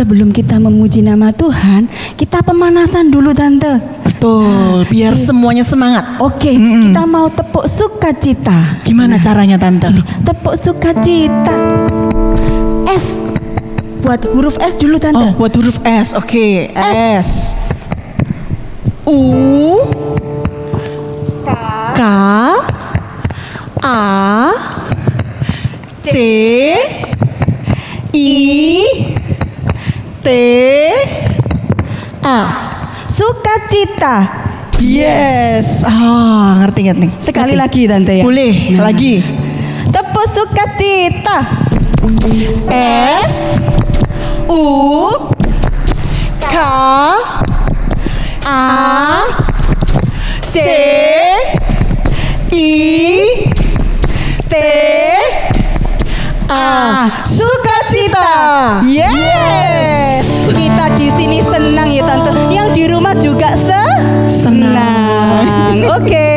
sebelum kita memuji nama Tuhan, kita pemanasan dulu Tante. Betul, biar semuanya semangat. Oke, kita mau tepuk sukacita. Gimana caranya Tante? Tepuk sukacita. S. Buat huruf S dulu Tante. Oh, buat huruf S. Oke, S. U K A C I T A. Sukacita. Yes. Oh, ngerti. Sekali Ngerti. lagi Tante ya. Boleh, lagi. Tepuk sukacita. S U K A C I T A. Sukacita. Yes. Kita di sini senang ya Tante. Yang di rumah juga senang. Oke.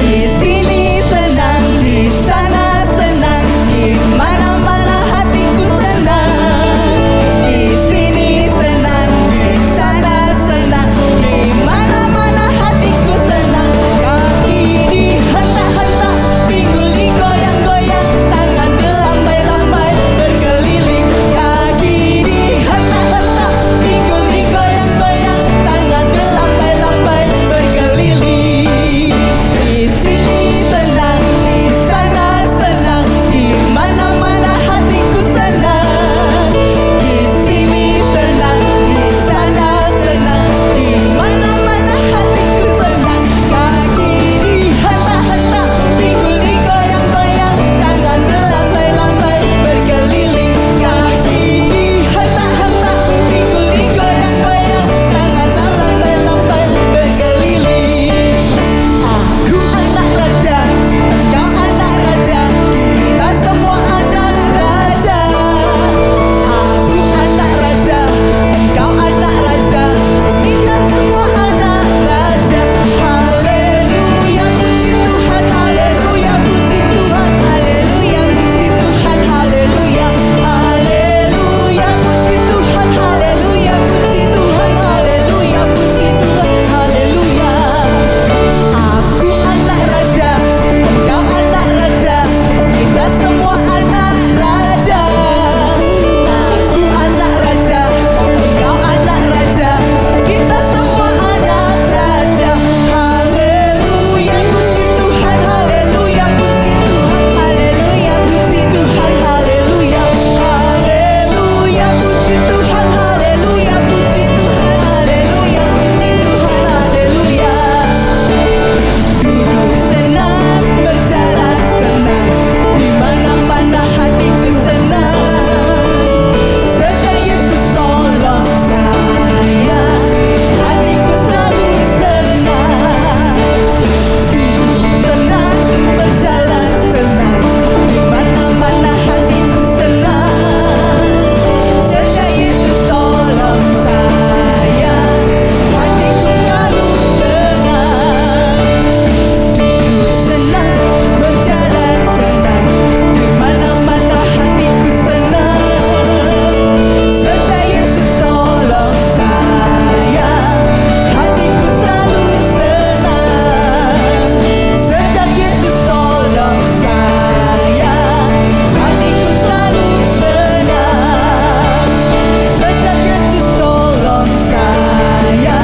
Di sini senang, di sana senang, di mana-mana hatiku senang. Di sini senang, di sana senang, di mana-mana hatiku senang. Kaki dihentak-hentak, pinggul digoyang-goyang, tangan dilambai-lambai berkeliling. Kaki dihentak-hentak, pinggul digoyang-goyang, tangan dilambai-lambai berkeliling. Di sini senang, di sana senang, di mana-mana hatiku senang. Di sini senang, di sana senang, di mana-mana hatiku senang. Kaki dihentak-hentak, pinggul digoyang-goyang, tangan dilambai-lambai berkeliling. Kaki dihentak-hentak, pinggul digoyang-goyang, tangan lambai-lambai berkeliling. Aku anak raja, kau anak raja, kita semua anak raja. Aku anak raja, kau anak raja, kita semua anak raja. Haleluya, puji Tuhan, haleluya, puji Tuhan, haleluya, puji Tuhan, haleluya, haleluya, puji Tuhan, haleluya, puji Tuhan, haleluya, puji Tuhan, haleluya. Aku anak raja, engkau anak raja, kita semua anak raja. Aku anak raja, engkau anak raja, kita semua anak raja. Haleluya, puji Tuhan, haleluya, puji Tuhan, haleluya, puji Tuhan, haleluya, haleluya, puji Tuhan, haleluya, puji Tuhan, haleluya, puji Tuhan, haleluya. Duduk senang, berjalan senang, di mana-mana hatiku senang. Sejak Yesus tolong saya, hatiku selalu senang. Duduk senang, berjalan senang, di mana-mana hatiku senang. Sejak Yesus tolong saya, hatiku selalu senang. Duduk senang, berjalan senang, di mana-mana hatiku senang. Sejak Yesus tolong saya, hatiku selalu senang. Sejak Yesus tolong saya, hatiku selalu senang. Sejak Yesus tolong saya,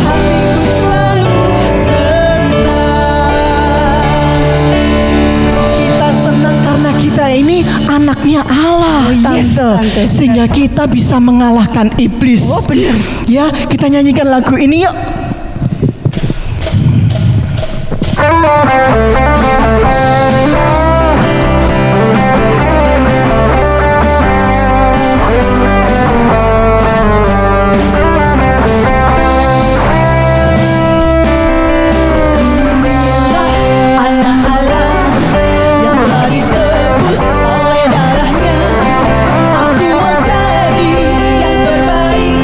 hatiku selalu senang. Kita senang karena kita ini anaknya Allah, yes, Tante. Tante. Sehingga kita bisa mengalahkan iblis. Oh, benar. Ya, kita nyanyikan lagu ini yuk. Anak Allah yang telah ditebus oleh darahnya. Aku mau jadi yang terbaik,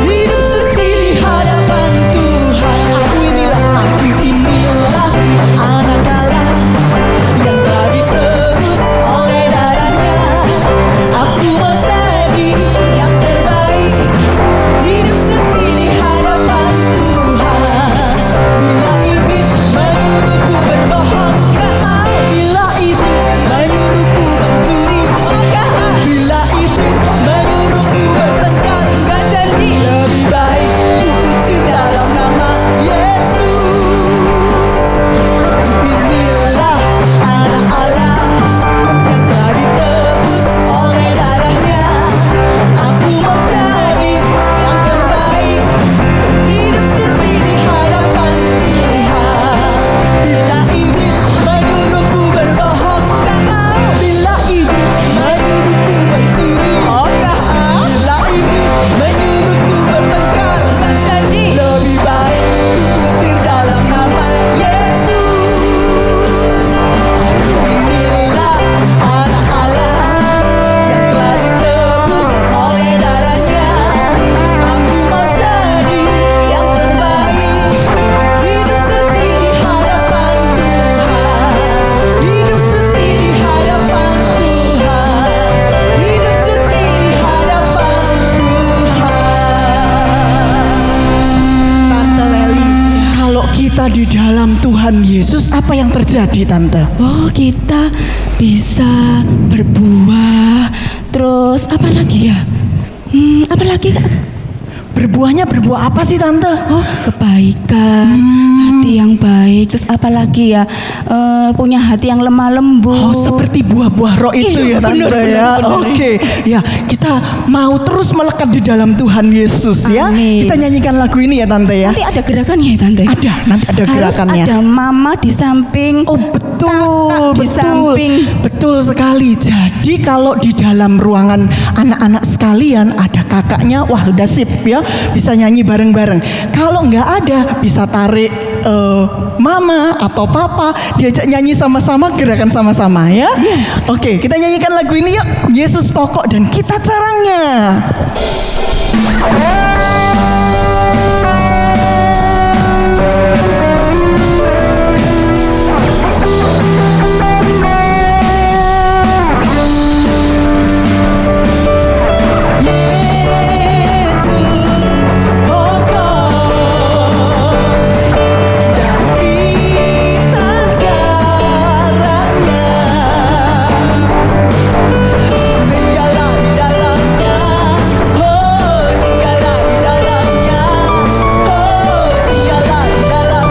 hidup suci di hadapan Terus apa yang terjadi Tante? Oh, kita bisa berbuah. Terus apa lagi ya? Apa lagi Kak? Berbuahnya berbuah apa sih Tante? Oh, kebaikan, hati yang baik. Terus apa lagi ya? Punya hati yang lemah lembut. Oh, seperti buah-buah roh itu Iya, ya Tante bener, ya. bener. Oke, ya kita mau terus melekat di dalam Tuhan Yesus ya. Amin. Kita nyanyikan lagu ini ya Tante ya. Nanti ada gerakannya ya Tante? Ada, nanti ada gerakannya. Harus ada mama di samping. Oh betul, Kakak di betul, samping. betul sekali. Jadi kalau di dalam ruangan anak-anak sekalian ada kakaknya, wah udah sip ya, bisa nyanyi bareng-bareng. Kalau nggak ada, bisa tarik mama atau papa, diajak nyanyi sama-sama, gerakan sama-sama ya. Oke, kita nyanyikan lagu ini yuk. Yesus pokok dan kita caranya. Tinggallah di dalamnya,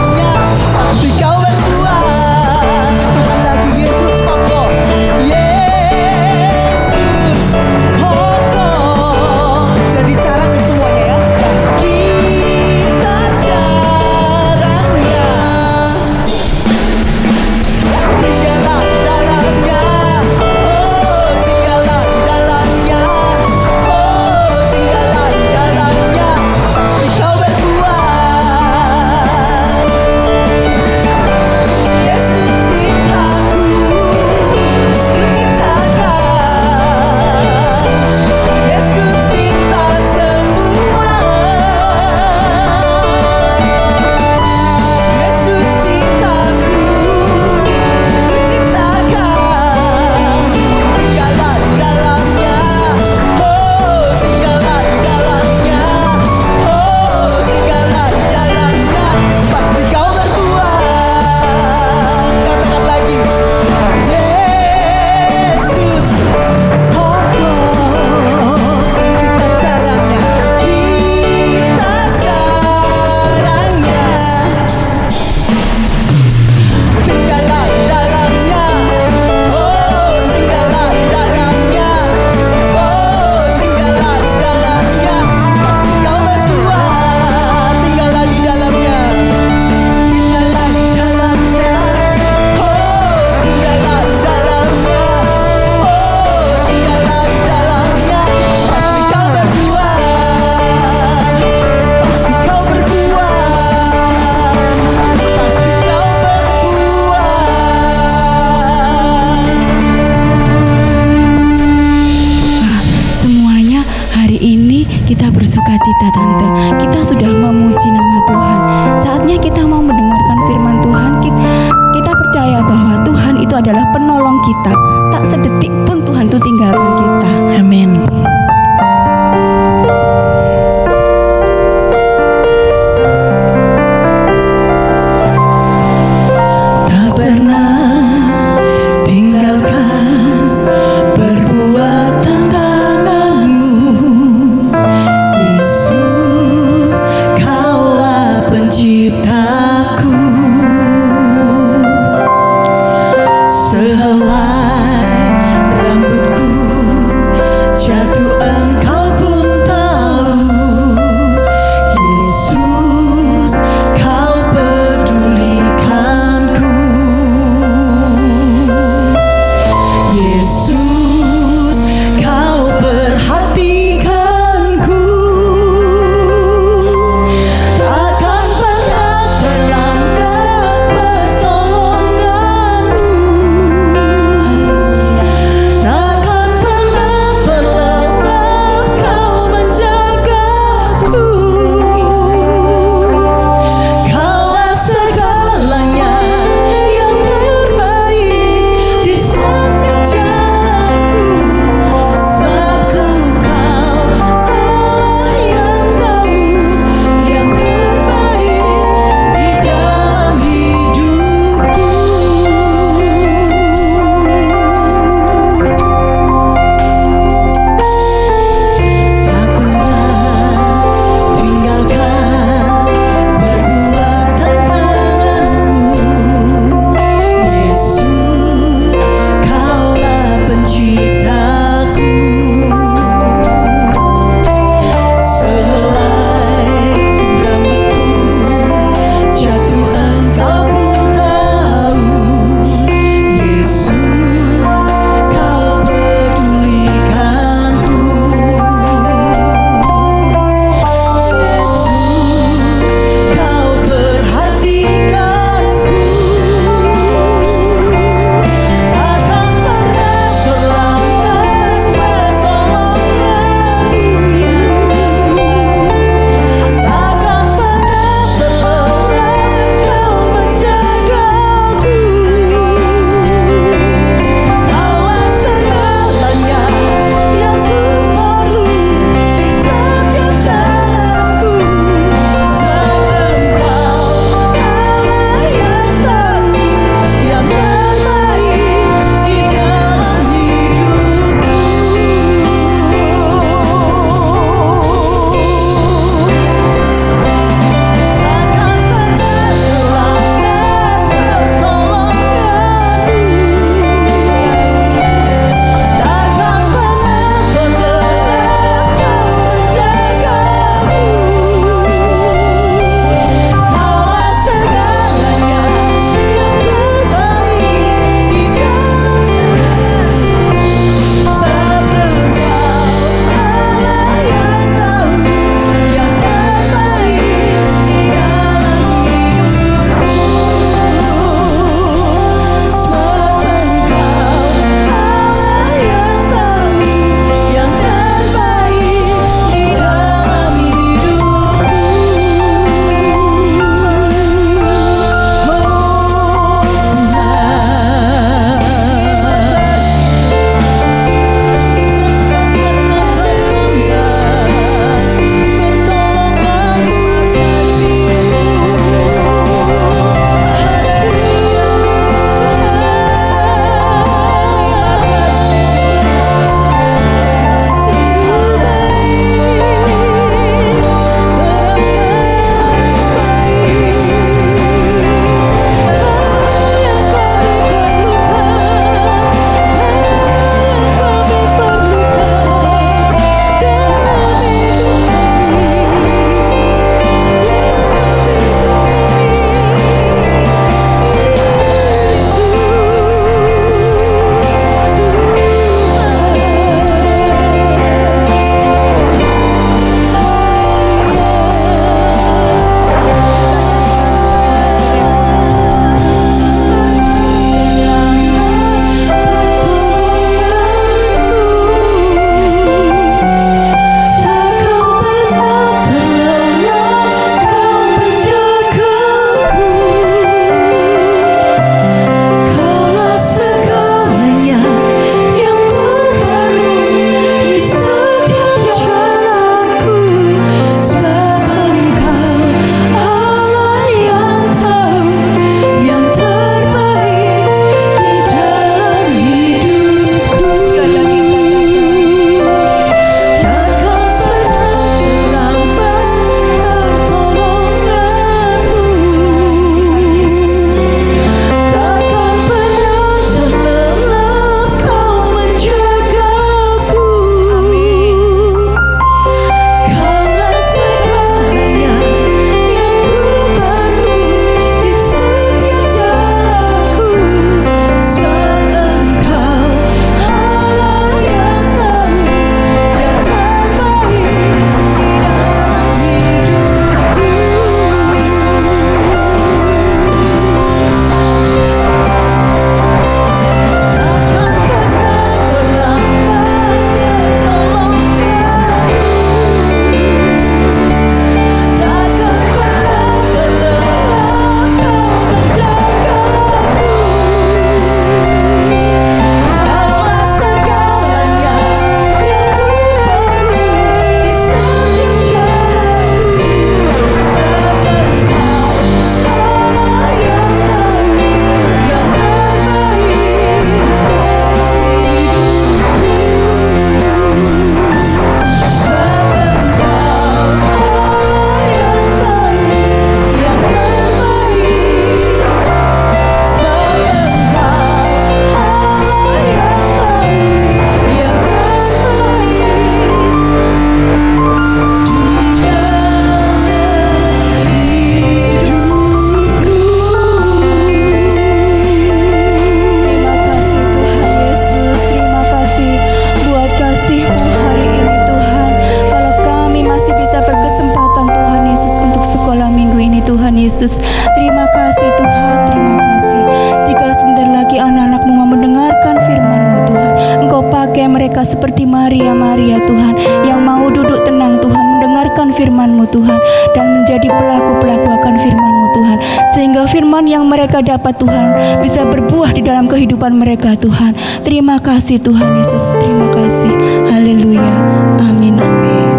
Maria Tuhan, yang mau duduk tenang Tuhan, mendengarkan firman-Mu Tuhan, dan menjadi pelaku-pelaku akan firman-Mu Tuhan, sehingga firman yang mereka dapat Tuhan bisa berbuah di dalam kehidupan mereka Tuhan. Terima kasih Tuhan Yesus, terima kasih. Haleluya, amin. Amin.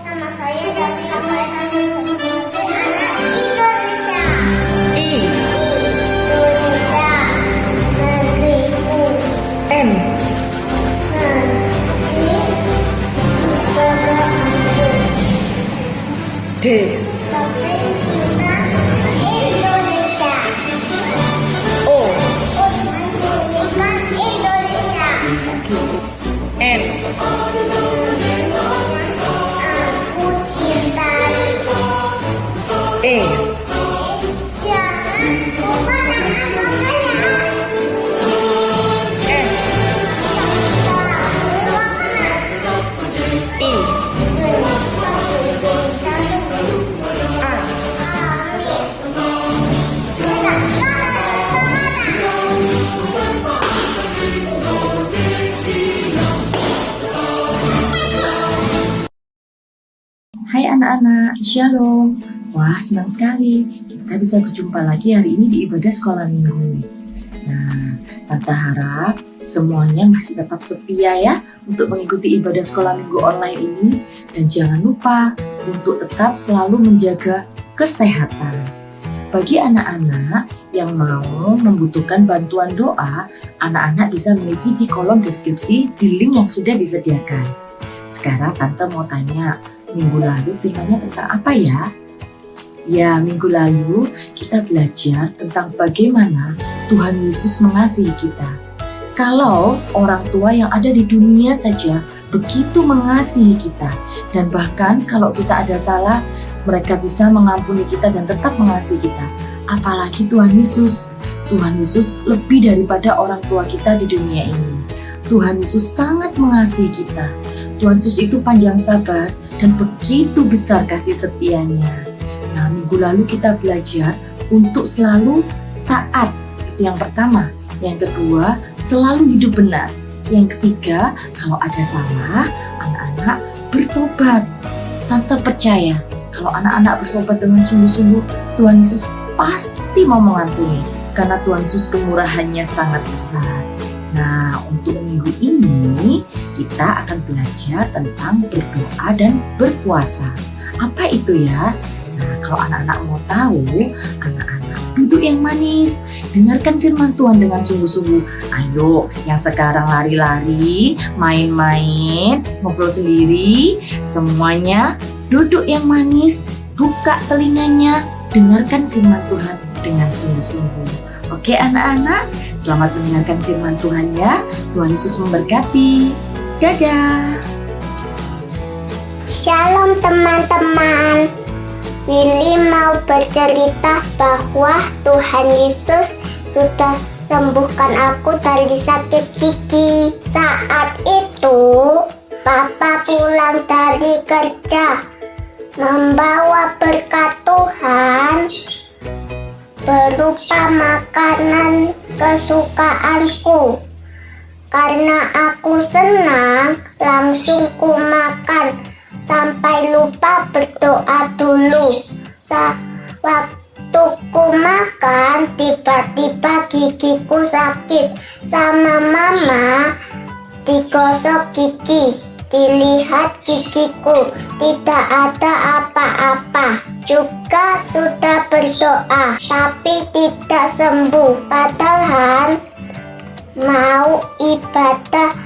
Nama saya Davi Rafael Anton sebagai anak Indonesia. Indonesia negeriku. N. Negeri negaraku. D. Tapi kita Indonesia. O. Universitas Indonesia. N. Aku cintai. E. Jangan lupa tangan bawahnya. S. I. Hai anak-anak, Shalom. Wah, senang sekali kita bisa berjumpa lagi hari ini di ibadah sekolah minggu. Nah, Tante harap semuanya masih tetap setia ya untuk mengikuti ibadah sekolah minggu online ini. Dan jangan lupa untuk tetap selalu menjaga kesehatan. Bagi anak-anak yang mau membutuhkan bantuan doa, anak-anak bisa mengisi di kolom deskripsi di link yang sudah disediakan. Sekarang Tante mau tanya, minggu lalu firman-nya tentang apa ya? Ya, minggu lalu kita belajar tentang bagaimana Tuhan Yesus mengasihi kita. Kalau orang tua yang ada di dunia saja begitu mengasihi kita, dan bahkan kalau kita ada salah, mereka bisa mengampuni kita dan tetap mengasihi kita. Apalagi Tuhan Yesus. Tuhan Yesus lebih daripada orang tua kita di dunia ini. Tuhan Yesus sangat mengasihi kita. Tuhan Yesus itu panjang sabar dan begitu besar kasih setianya. Nah, minggu lalu kita belajar untuk selalu taat. Itu yang pertama. Yang kedua, selalu hidup benar. Yang ketiga, kalau ada salah, anak-anak bertobat. Tante percaya, kalau anak-anak bertobat dengan sungguh-sungguh, Tuhan Yesus pasti mau mengampuni. Karena Tuhan Yesus kemurahannya sangat besar. Nah, untuk minggu ini kita akan belajar tentang berdoa dan berpuasa. Apa itu ya? Nah, kalau anak-anak mau tahu, anak-anak duduk yang manis, dengarkan firman Tuhan dengan sungguh-sungguh. Ayo, yang sekarang lari-lari, main-main, ngobrol sendiri, semuanya duduk yang manis, buka telinganya, dengarkan firman Tuhan dengan sungguh-sungguh. Oke anak-anak, selamat mendengarkan firman Tuhan ya. Tuhan Yesus memberkati. Dadah. Shalom teman-teman. Willy mau bercerita bahwa Tuhan Yesus sudah sembuhkan aku dari sakit gigi. Saat itu, Papa pulang dari kerja, membawa berkat Tuhan berupa makanan kesukaanku. Karena aku senang, langsung ku makan sampai lupa berdoa dulu. Waktu ku makan, tiba-tiba gigiku sakit. Sama mama digosok gigi, dilihat gigiku tidak ada apa-apa. Juga sudah berdoa, tapi tidak sembuh. Padahal mau ibadah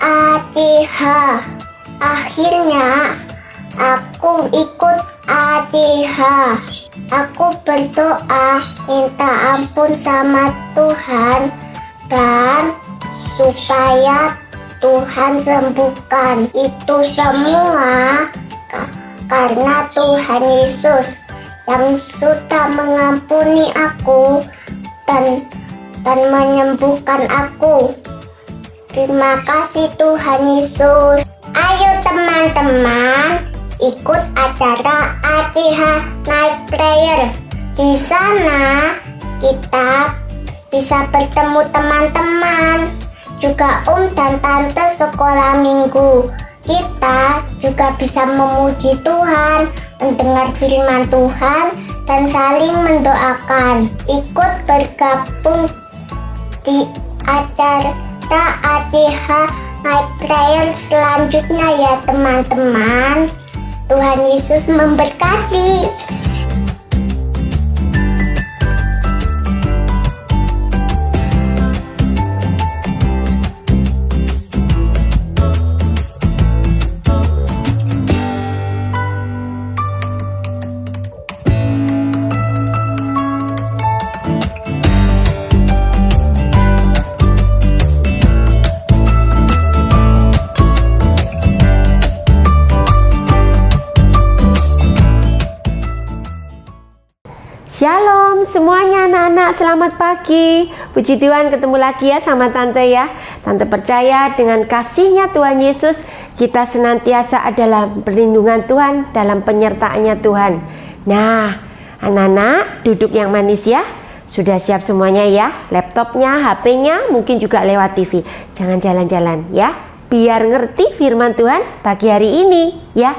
ACH. Akhirnya aku ikut ACH. Aku berdoa minta ampun sama Tuhan dan supaya Tuhan sembuhkan itu semua karena Tuhan Yesus yang sudah mengampuni aku dan menyembuhkan aku. Terima kasih Tuhan Yesus. Ayo teman-teman, ikut acara ACH Night Prayer Di sana kita bisa bertemu teman-teman, juga dan tante sekolah minggu. Kita juga bisa memuji Tuhan, mendengar firman Tuhan, dan saling mendoakan. Ikut bergabung di acara ACH Night Prayer selanjutnya ya teman-teman. Tuhan Yesus memberkati. Shalom semuanya anak-anak, selamat pagi. Puji Tuhan ketemu lagi ya sama Tante ya. Tante percaya dengan kasihnya Tuhan Yesus, kita senantiasa adalah perlindungan Tuhan, dalam penyertaannya Tuhan. Nah, anak-anak duduk yang manis ya. Sudah siap semuanya ya, laptopnya, HP-nya, mungkin juga lewat TV. Jangan jalan-jalan ya, biar ngerti firman Tuhan pagi hari ini ya.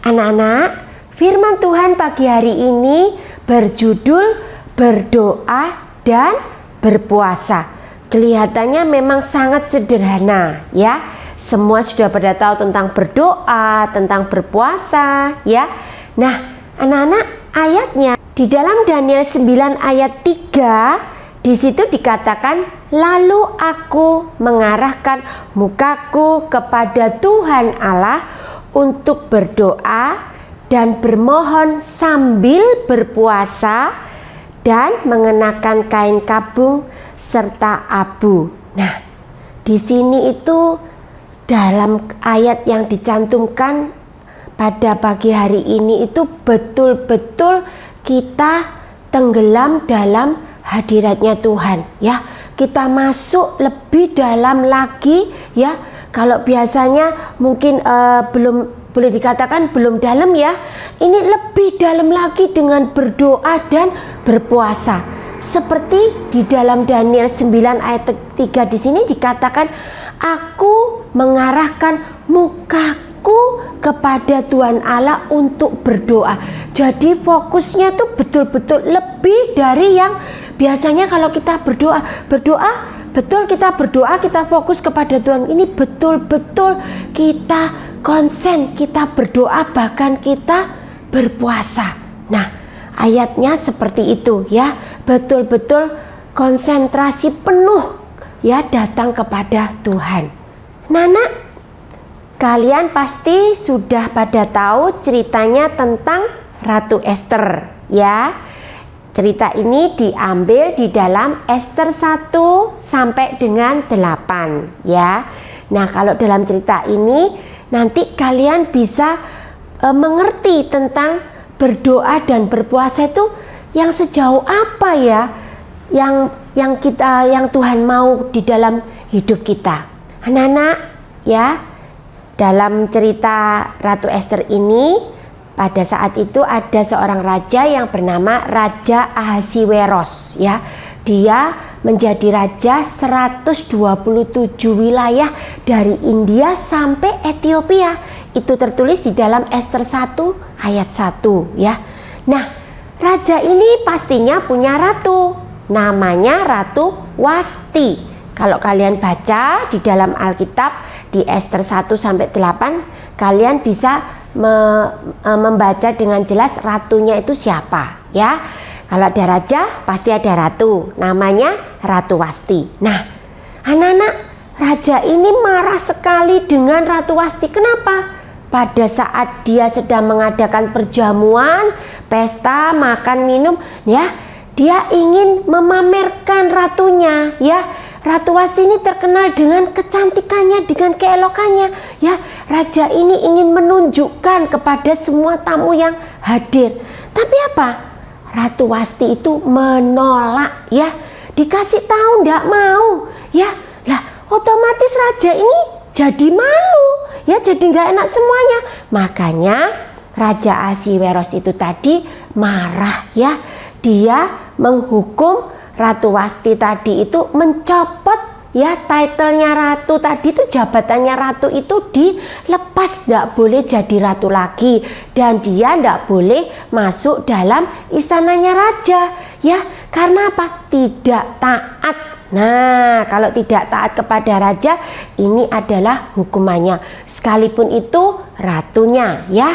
Anak-anak, firman Tuhan pagi hari ini berjudul berdoa dan berpuasa. Kelihatannya memang sangat sederhana ya. Semua sudah pada tahu tentang berdoa, tentang berpuasa ya. Nah, anak-anak, ayatnya di dalam Daniel 9 ayat 3 di situ dikatakan, lalu aku mengarahkan mukaku kepada Tuhan Allah untuk berdoa dan bermohon sambil berpuasa dan mengenakan kain kabung serta abu. Nah, di sini itu dalam ayat yang dicantumkan pada pagi hari ini itu betul-betul kita tenggelam dalam hadiratnya Tuhan ya. Kita masuk lebih dalam lagi ya. Kalau biasanya mungkin boleh dikatakan belum dalam ya. Ini lebih dalam lagi dengan berdoa dan berpuasa. Seperti di dalam Daniel 9 ayat 3 di sini dikatakan, aku mengarahkan mukaku kepada Tuhan Allah untuk berdoa. Jadi fokusnya tuh betul-betul lebih dari yang biasanya kalau kita berdoa, betul kita berdoa, kita fokus kepada Tuhan. Ini betul-betul kita konsen, kita berdoa, bahkan kita berpuasa. Nah, ayatnya seperti itu ya. Betul-betul konsentrasi penuh ya datang kepada Tuhan. Nana, kalian pasti sudah pada tahu ceritanya tentang Ratu Esther ya. Cerita ini diambil di dalam Esther 1 sampai dengan 8 ya. Nah, kalau dalam cerita ini nanti kalian bisa mengerti tentang berdoa dan berpuasa itu yang sejauh apa ya yang Tuhan mau di dalam hidup kita. Anak-anak ya, dalam cerita Ratu Esther ini pada saat itu ada seorang raja yang bernama Raja Ahasiweros ya. Dia menjadi raja 127 wilayah dari India sampai Ethiopia. Itu tertulis di dalam Esther 1 ayat 1 ya. Nah, raja ini pastinya punya ratu, namanya Ratu Wasti. Kalau kalian baca di dalam Alkitab di Esther 1 sampai 8, kalian bisa membaca dengan jelas ratunya itu siapa ya. Kalau ada raja, pasti ada ratu, namanya Ratu Wasti. Nah, anak-anak, raja ini marah sekali dengan Ratu Wasti. Kenapa? Pada saat dia sedang mengadakan perjamuan, pesta, makan, minum, ya, dia ingin memamerkan ratunya, ya. Ratu Wasti ini terkenal dengan kecantikannya, dengan keelokannya, ya. Raja ini ingin menunjukkan kepada semua tamu yang hadir. Tapi apa? Ratu Wasti itu menolak, ya. Dikasih tahu ndak mau, ya. Lah, otomatis raja ini jadi malu, ya, jadi nggak enak semuanya. Makanya Raja Ahasiweros itu tadi marah, ya. dia menghukum Ratu Wasti tadi itu mencopot ya titlenya ratu tadi itu, jabatannya ratu itu dilepas, tidak boleh jadi ratu lagi, dan dia tidak boleh masuk dalam istananya raja ya. Karena apa? Tidak taat. Nah, kalau tidak taat kepada raja, ini adalah hukumannya, sekalipun itu ratunya ya.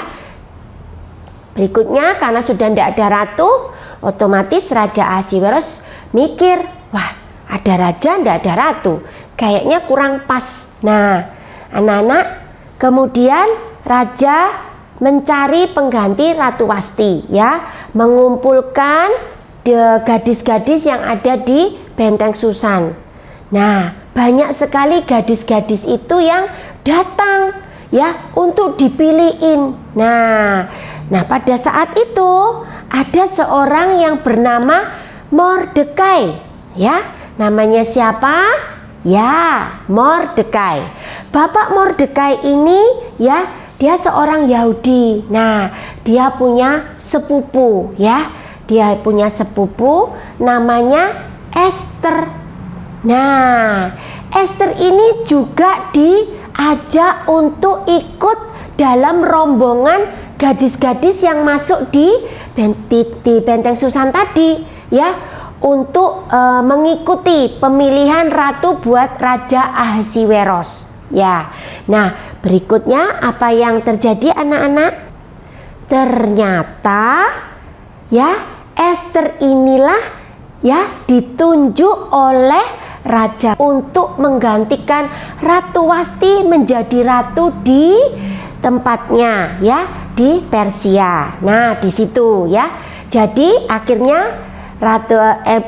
Berikutnya, karena sudah tidak ada ratu, otomatis Raja Ahasiweros mikir, wah, ada raja, tidak ada ratu, kayaknya kurang pas. Nah, anak-anak, kemudian raja mencari pengganti Ratu Wasti ya, mengumpulkan gadis-gadis yang ada di Benteng Susan. Nah, banyak sekali gadis-gadis itu yang datang ya untuk dipilihin. Nah, pada saat itu ada seorang yang bernama Mordekai ya. Namanya siapa? Ya, Mordekai. Bapak Mordekai ini ya, dia seorang Yahudi. Nah, dia punya sepupu ya. Dia punya sepupu namanya Esther. Nah, Esther ini juga diajak untuk ikut dalam rombongan gadis-gadis yang masuk di Benteng Susan tadi ya, untuk mengikuti pemilihan ratu buat Raja Ahasiweros ya. Nah, berikutnya apa yang terjadi anak-anak? Ternyata ya Esther inilah ya ditunjuk oleh raja untuk menggantikan Ratu Wasti menjadi ratu di tempatnya ya, di Persia. Nah, di situ ya. Jadi akhirnya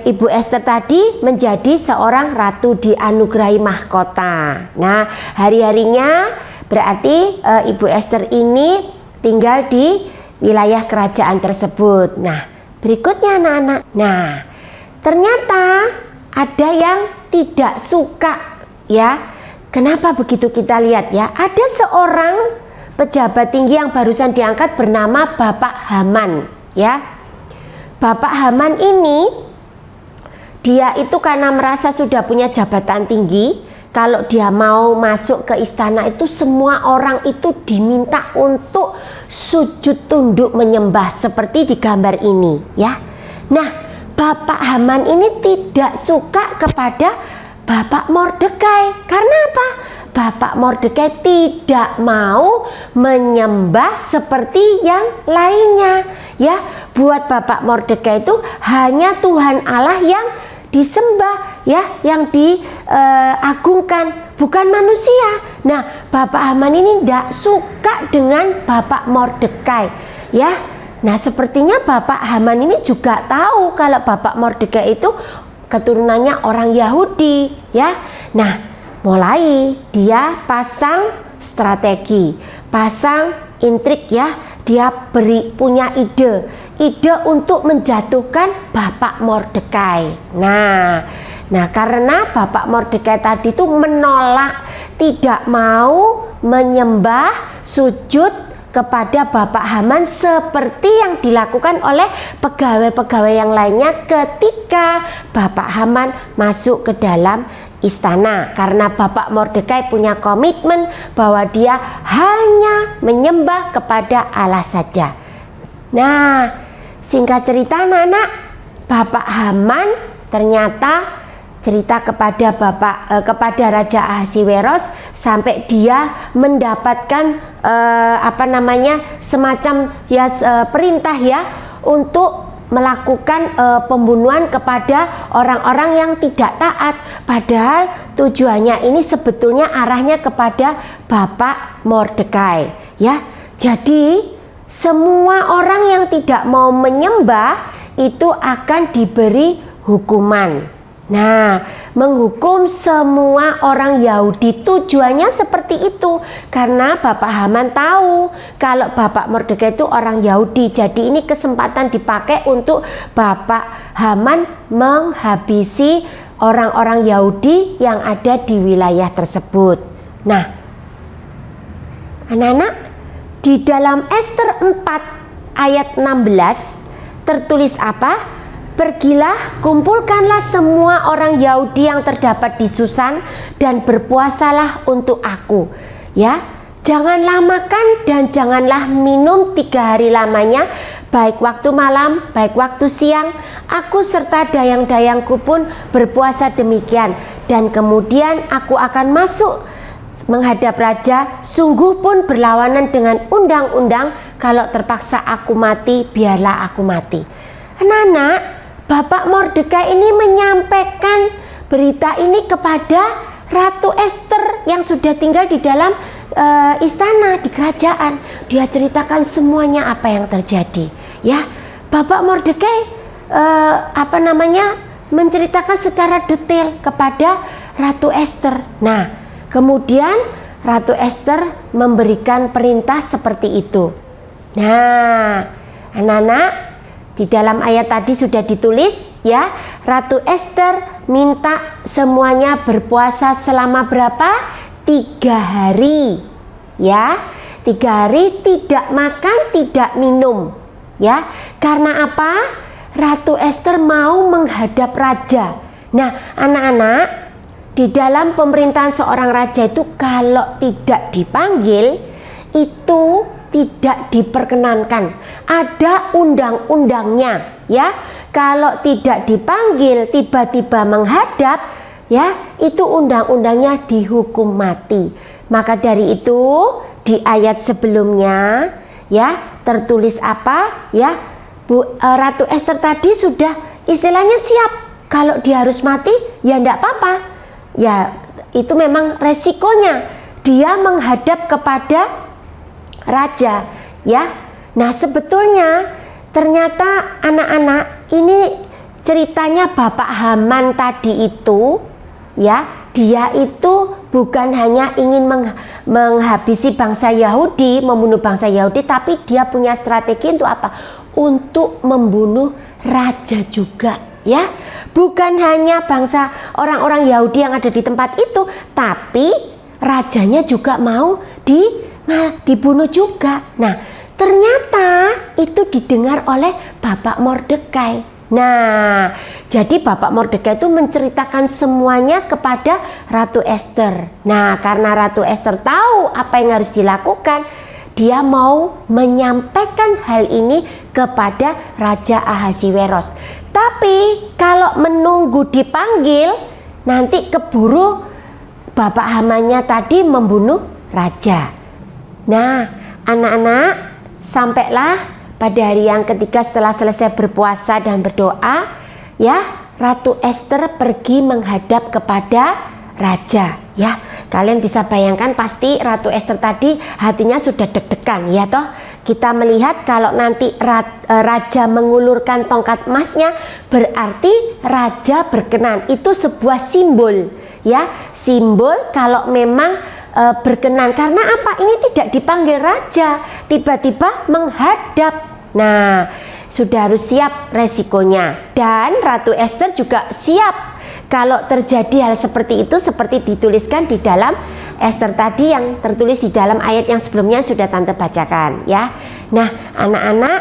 Ibu Esther tadi menjadi seorang ratu dianugerahi mahkota. Nah, hari-harinya berarti Ibu Esther ini tinggal di wilayah kerajaan tersebut. Nah, berikutnya anak-anak. Nah, ternyata ada yang tidak suka ya. Kenapa begitu, kita lihat ya. Ada seorang pejabat tinggi yang barusan diangkat bernama Bapak Haman ya. Bapak Haman ini dia itu karena merasa sudah punya jabatan tinggi, kalau dia mau masuk ke istana itu semua orang itu diminta untuk sujud tunduk menyembah seperti di gambar ini ya. Nah, Bapak Haman ini tidak suka kepada Bapak Mordekai. Karena apa? Bapak Mordekai tidak mau menyembah seperti yang lainnya ya. Buat Bapak Mordekai itu hanya Tuhan Allah yang disembah ya, yang diagungkan, bukan manusia. Nah, Bapak Haman ini tidak suka dengan Bapak Mordekai ya. Nah, sepertinya Bapak Haman ini juga tahu kalau Bapak Mordekai itu keturunannya orang Yahudi ya. Nah, mulai dia pasang strategi, pasang intrik ya. Dia punya ide untuk menjatuhkan Bapak Mordekai. Nah, karena Bapak Mordekai tadi itu menolak, tidak mau menyembah sujud kepada Bapak Haman seperti yang dilakukan oleh pegawai-pegawai yang lainnya ketika Bapak Haman masuk ke dalam istana. Karena Bapak Mordekai punya komitmen bahwa dia hanya menyembah kepada Allah saja. Nah, singkat cerita anak-anak, Bapak Haman ternyata cerita kepada Raja Ahasiweros sampai dia mendapatkan semacam ya perintah ya untuk melakukan pembunuhan kepada orang-orang yang tidak taat. Padahal tujuannya ini sebetulnya arahnya kepada Bapak Mordekai ya. Jadi semua orang yang tidak mau menyembah itu akan diberi hukuman. Nah, menghukum semua orang Yahudi tujuannya seperti itu. Karena Bapak Haman tahu kalau Bapak Mordekai itu orang Yahudi. Jadi ini kesempatan dipakai untuk Bapak Haman menghabisi orang-orang Yahudi yang ada di wilayah tersebut. Nah, anak-anak, di dalam Esther 4 ayat 16 tertulis apa? Pergilah, kumpulkanlah semua orang Yahudi yang terdapat di Susan dan berpuasalah untuk aku. Ya, janganlah makan dan janganlah minum 3 hari lamanya, baik waktu malam, baik waktu siang. Aku serta dayang-dayangku pun berpuasa demikian. Dan kemudian aku akan masuk menghadap raja, sungguh pun berlawanan dengan undang-undang. Kalau terpaksa aku mati, biarlah aku mati. Anak-anak, Bapak Mordekai ini menyampaikan berita ini kepada Ratu Ester yang sudah tinggal di dalam istana di kerajaan. Dia ceritakan semuanya apa yang terjadi. Ya, Bapak Mordekai menceritakan secara detail kepada Ratu Ester. Nah, kemudian Ratu Ester memberikan perintah seperti itu. Nah, anak-anak, di dalam ayat tadi sudah ditulis ya, Ratu Ester minta semuanya berpuasa selama berapa? 3 hari. Ya, 3 hari tidak makan, tidak minum. Ya, karena apa? Ratu Ester mau menghadap raja. Nah, anak-anak, di dalam pemerintahan seorang raja itu kalau tidak dipanggil itu tidak diperkenankan. Ada undang-undangnya, ya. Kalau tidak dipanggil tiba-tiba menghadap, ya, itu undang-undangnya dihukum mati. Maka dari itu di ayat sebelumnya, ya, tertulis apa? Ya, Ratu Ester tadi sudah istilahnya siap. Kalau dia harus mati, ya enggak apa-apa. Ya, itu memang resikonya. Dia menghadap kepada raja, ya. Nah, sebetulnya ternyata anak-anak ini ceritanya Bapak Haman tadi itu, ya, dia itu bukan hanya ingin menghabisi bangsa Yahudi, membunuh bangsa Yahudi, tapi dia punya strategi untuk apa? Untuk membunuh raja juga, ya. Bukan hanya bangsa orang-orang Yahudi yang ada di tempat itu, tapi rajanya juga mau dibunuh juga. Nah, ternyata itu didengar oleh Bapak Mordekai. Nah, jadi Bapak Mordekai itu menceritakan semuanya kepada Ratu Ester. Nah, karena Ratu Ester tahu apa yang harus dilakukan, dia mau menyampaikan hal ini kepada Raja Ahasiweros. Tapi kalau menunggu dipanggil, nanti keburu Bapak Hamannya tadi membunuh raja. Nah, anak-anak, sampailah pada hari yang ketiga setelah selesai berpuasa dan berdoa, ya, Ratu Ester pergi menghadap kepada raja. Ya, kalian bisa bayangkan pasti Ratu Ester tadi hatinya sudah deg-degan, ya toh. Kita melihat kalau nanti raja mengulurkan tongkat emasnya, berarti raja berkenan. Itu sebuah simbol, ya, simbol kalau memang berkenan. Karena apa? Ini tidak dipanggil raja, tiba-tiba menghadap. Nah, sudah harus siap resikonya. Dan Ratu Ester juga siap kalau terjadi hal seperti itu, seperti dituliskan di dalam Ester tadi yang tertulis di dalam ayat yang sebelumnya sudah Tante bacakan, ya. Nah, anak-anak,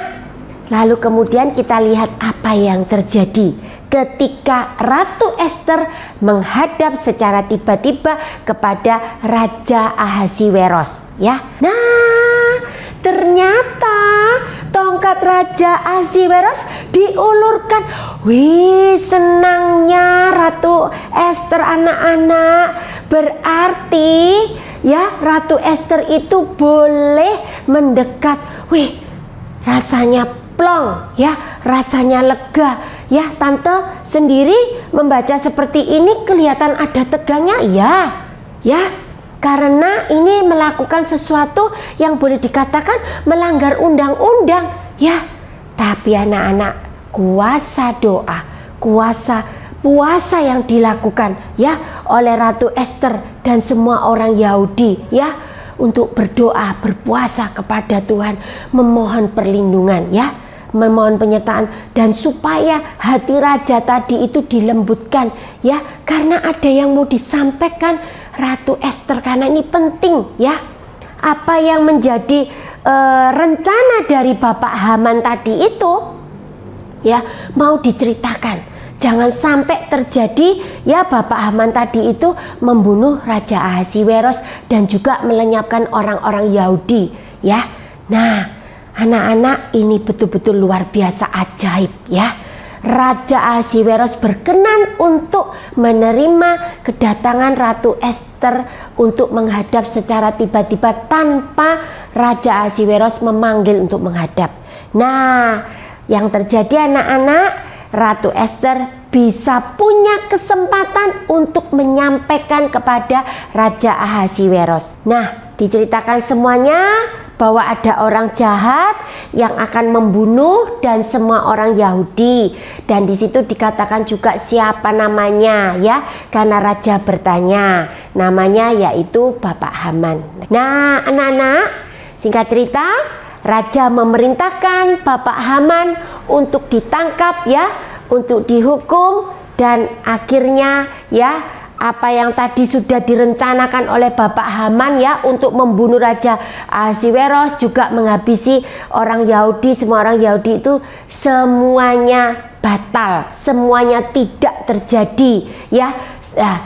lalu kemudian kita lihat apa yang terjadi ketika Ratu Ester menghadap secara tiba-tiba kepada Raja Ahasiweros, ya. Nah, ternyata tongkat Raja Ahasiweros diulurkan. Wih, senangnya Ratu Ester, anak-anak. Berarti ya Ratu Ester itu boleh mendekat. Wih, rasanya plong, ya, rasanya lega. Ya, Tante sendiri membaca seperti ini kelihatan ada tegangnya, ya, karena ini melakukan sesuatu yang boleh dikatakan melanggar undang-undang, ya. Tapi anak-anak, kuasa doa, kuasa puasa yang dilakukan, ya, oleh Ratu Ester dan semua orang Yahudi, ya, untuk berdoa, berpuasa kepada Tuhan, memohon perlindungan, ya, memohon penyertaan, dan supaya hati raja tadi itu dilembutkan, ya, karena ada yang mau disampaikan Ratu Ester, karena ini penting, ya, apa yang menjadi rencana dari Bapak Haman tadi itu, ya, mau diceritakan. Jangan sampai terjadi ya Bapak Haman tadi itu membunuh Raja Ahasiweros dan juga melenyapkan orang-orang Yahudi ya. Nah, anak-anak, ini betul-betul luar biasa ajaib ya. Raja Ahasiweros berkenan untuk menerima kedatangan Ratu Ester untuk menghadap secara tiba-tiba tanpa Raja Ahasiweros memanggil untuk menghadap. Nah, yang terjadi anak-anak, Ratu Ester bisa punya kesempatan untuk menyampaikan kepada Raja Ahasiweros. Nah, diceritakan semuanya bahwa ada orang jahat yang akan membunuh dan semua orang Yahudi. Dan di situ dikatakan juga siapa namanya ya, karena raja bertanya. Namanya yaitu Bapak Haman. Nah, anak-anak, singkat cerita, raja memerintahkan Bapak Haman untuk ditangkap ya, untuk dihukum, dan akhirnya ya apa yang tadi sudah direncanakan oleh Bapak Haman ya untuk membunuh Raja Ahasiweros, juga menghabisi orang Yahudi, semua orang Yahudi itu semuanya batal, semuanya tidak terjadi ya.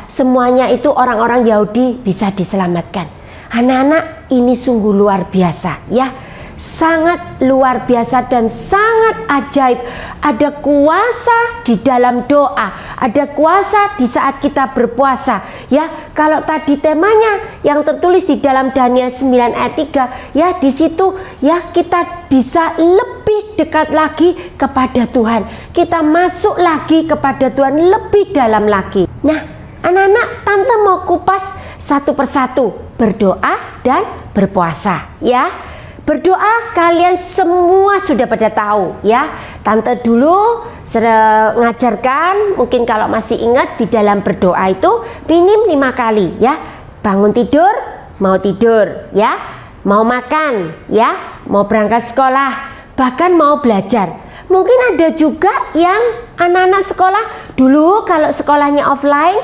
Semuanya itu orang-orang Yahudi bisa diselamatkan. Anak-anak, ini sungguh luar biasa ya. Sangat luar biasa dan sangat ajaib. Ada kuasa di dalam doa, ada kuasa di saat kita berpuasa ya. Kalau tadi temanya yang tertulis di dalam Daniel 9 ayat 3 ya, di situ ya kita bisa lebih dekat lagi kepada Tuhan. Kita masuk lagi kepada Tuhan lebih dalam lagi. Nah, anak-anak, tante mau kupas satu persatu berdoa dan berpuasa ya. Berdoa kalian semua sudah pada tahu ya. Tante dulu ngajarkan, mungkin kalau masih ingat, di dalam berdoa itu minim 5 kali ya. Bangun tidur, mau tidur ya, mau makan ya, mau berangkat sekolah, bahkan mau belajar. Mungkin ada juga yang anak-anak sekolah dulu kalau sekolahnya offline,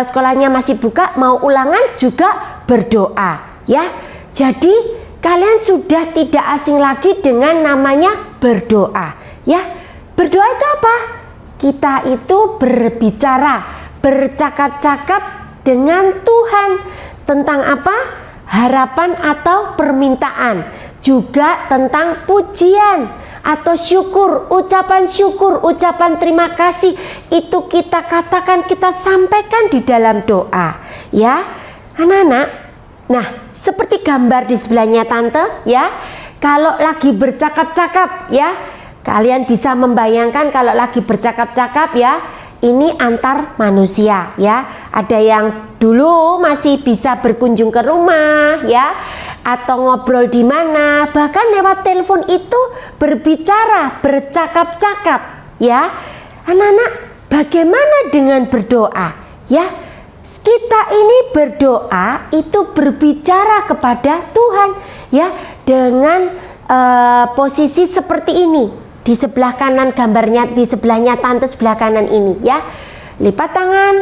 sekolahnya masih buka, mau ulangan juga berdoa ya. Jadi kalian sudah tidak asing lagi dengan namanya berdoa ya. Berdoa itu apa? Kita itu berbicara, bercakap-cakap dengan Tuhan tentang apa? Harapan atau permintaan, juga tentang pujian atau syukur, ucapan terima kasih. Itu kita katakan, kita sampaikan di dalam doa ya anak-anak. Nah, seperti gambar di sebelahnya tante ya, kalau lagi bercakap-cakap ya, kalian bisa membayangkan kalau lagi bercakap-cakap ya, ini antar manusia ya. Ada yang dulu masih bisa berkunjung ke rumah ya, atau ngobrol di mana, bahkan lewat telepon itu berbicara, bercakap-cakap ya. Anak-anak, bagaimana dengan berdoa ya? Kita ini berdoa itu berbicara kepada Tuhan ya, dengan posisi seperti ini. Di sebelah kanan gambarnya, di sebelahnya tante sebelah kanan ini ya. Lipat tangan,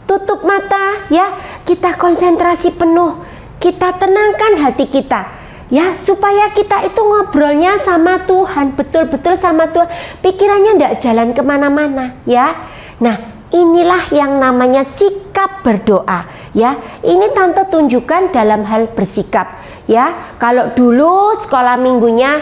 tutup mata ya. Kita konsentrasi penuh, kita tenangkan hati kita ya, supaya kita itu ngobrolnya sama Tuhan, betul-betul sama Tuhan. Pikirannya tidak jalan kemana-mana ya. Nah, inilah yang namanya sikap berdoa ya. Ini tante tunjukkan dalam hal bersikap ya. Kalau dulu sekolah minggunya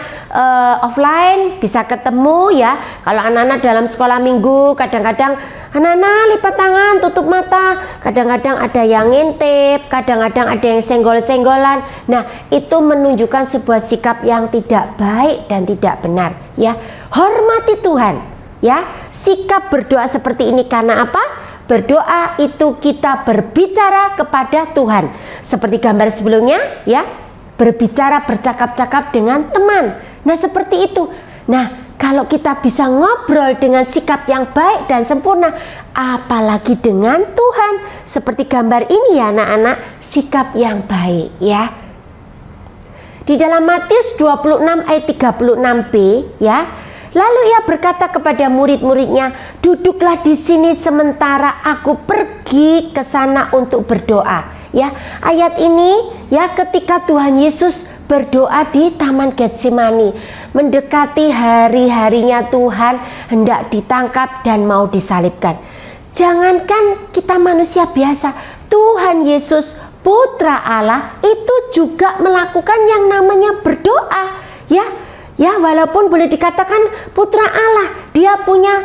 offline bisa ketemu ya. Kalau anak-anak dalam sekolah minggu kadang-kadang anak-anak lipat tangan, tutup mata. Kadang-kadang ada yang ngintip, kadang-kadang ada yang senggol-senggolan. Nah, itu menunjukkan sebuah sikap yang tidak baik dan tidak benar ya. Hormati Tuhan ya. Sikap berdoa seperti ini karena apa? Berdoa itu kita berbicara kepada Tuhan. Seperti gambar sebelumnya ya, berbicara, bercakap-cakap dengan teman. Nah, seperti itu. Nah, kalau kita bisa ngobrol dengan sikap yang baik dan sempurna, apalagi dengan Tuhan. Seperti gambar ini ya anak-anak, sikap yang baik ya. Di dalam Matius 26 ayat 36b ya, lalu ia berkata kepada murid-muridnya, duduklah di sini sementara aku pergi ke sana untuk berdoa. Ya, ayat ini ya ketika Tuhan Yesus berdoa di Taman Getsemani, mendekati hari-harinya Tuhan hendak ditangkap dan mau disalibkan. Jangankan kita manusia biasa, Tuhan Yesus Putra Allah itu juga melakukan yang namanya berdoa, ya. Ya, walaupun boleh dikatakan Putra Allah, dia punya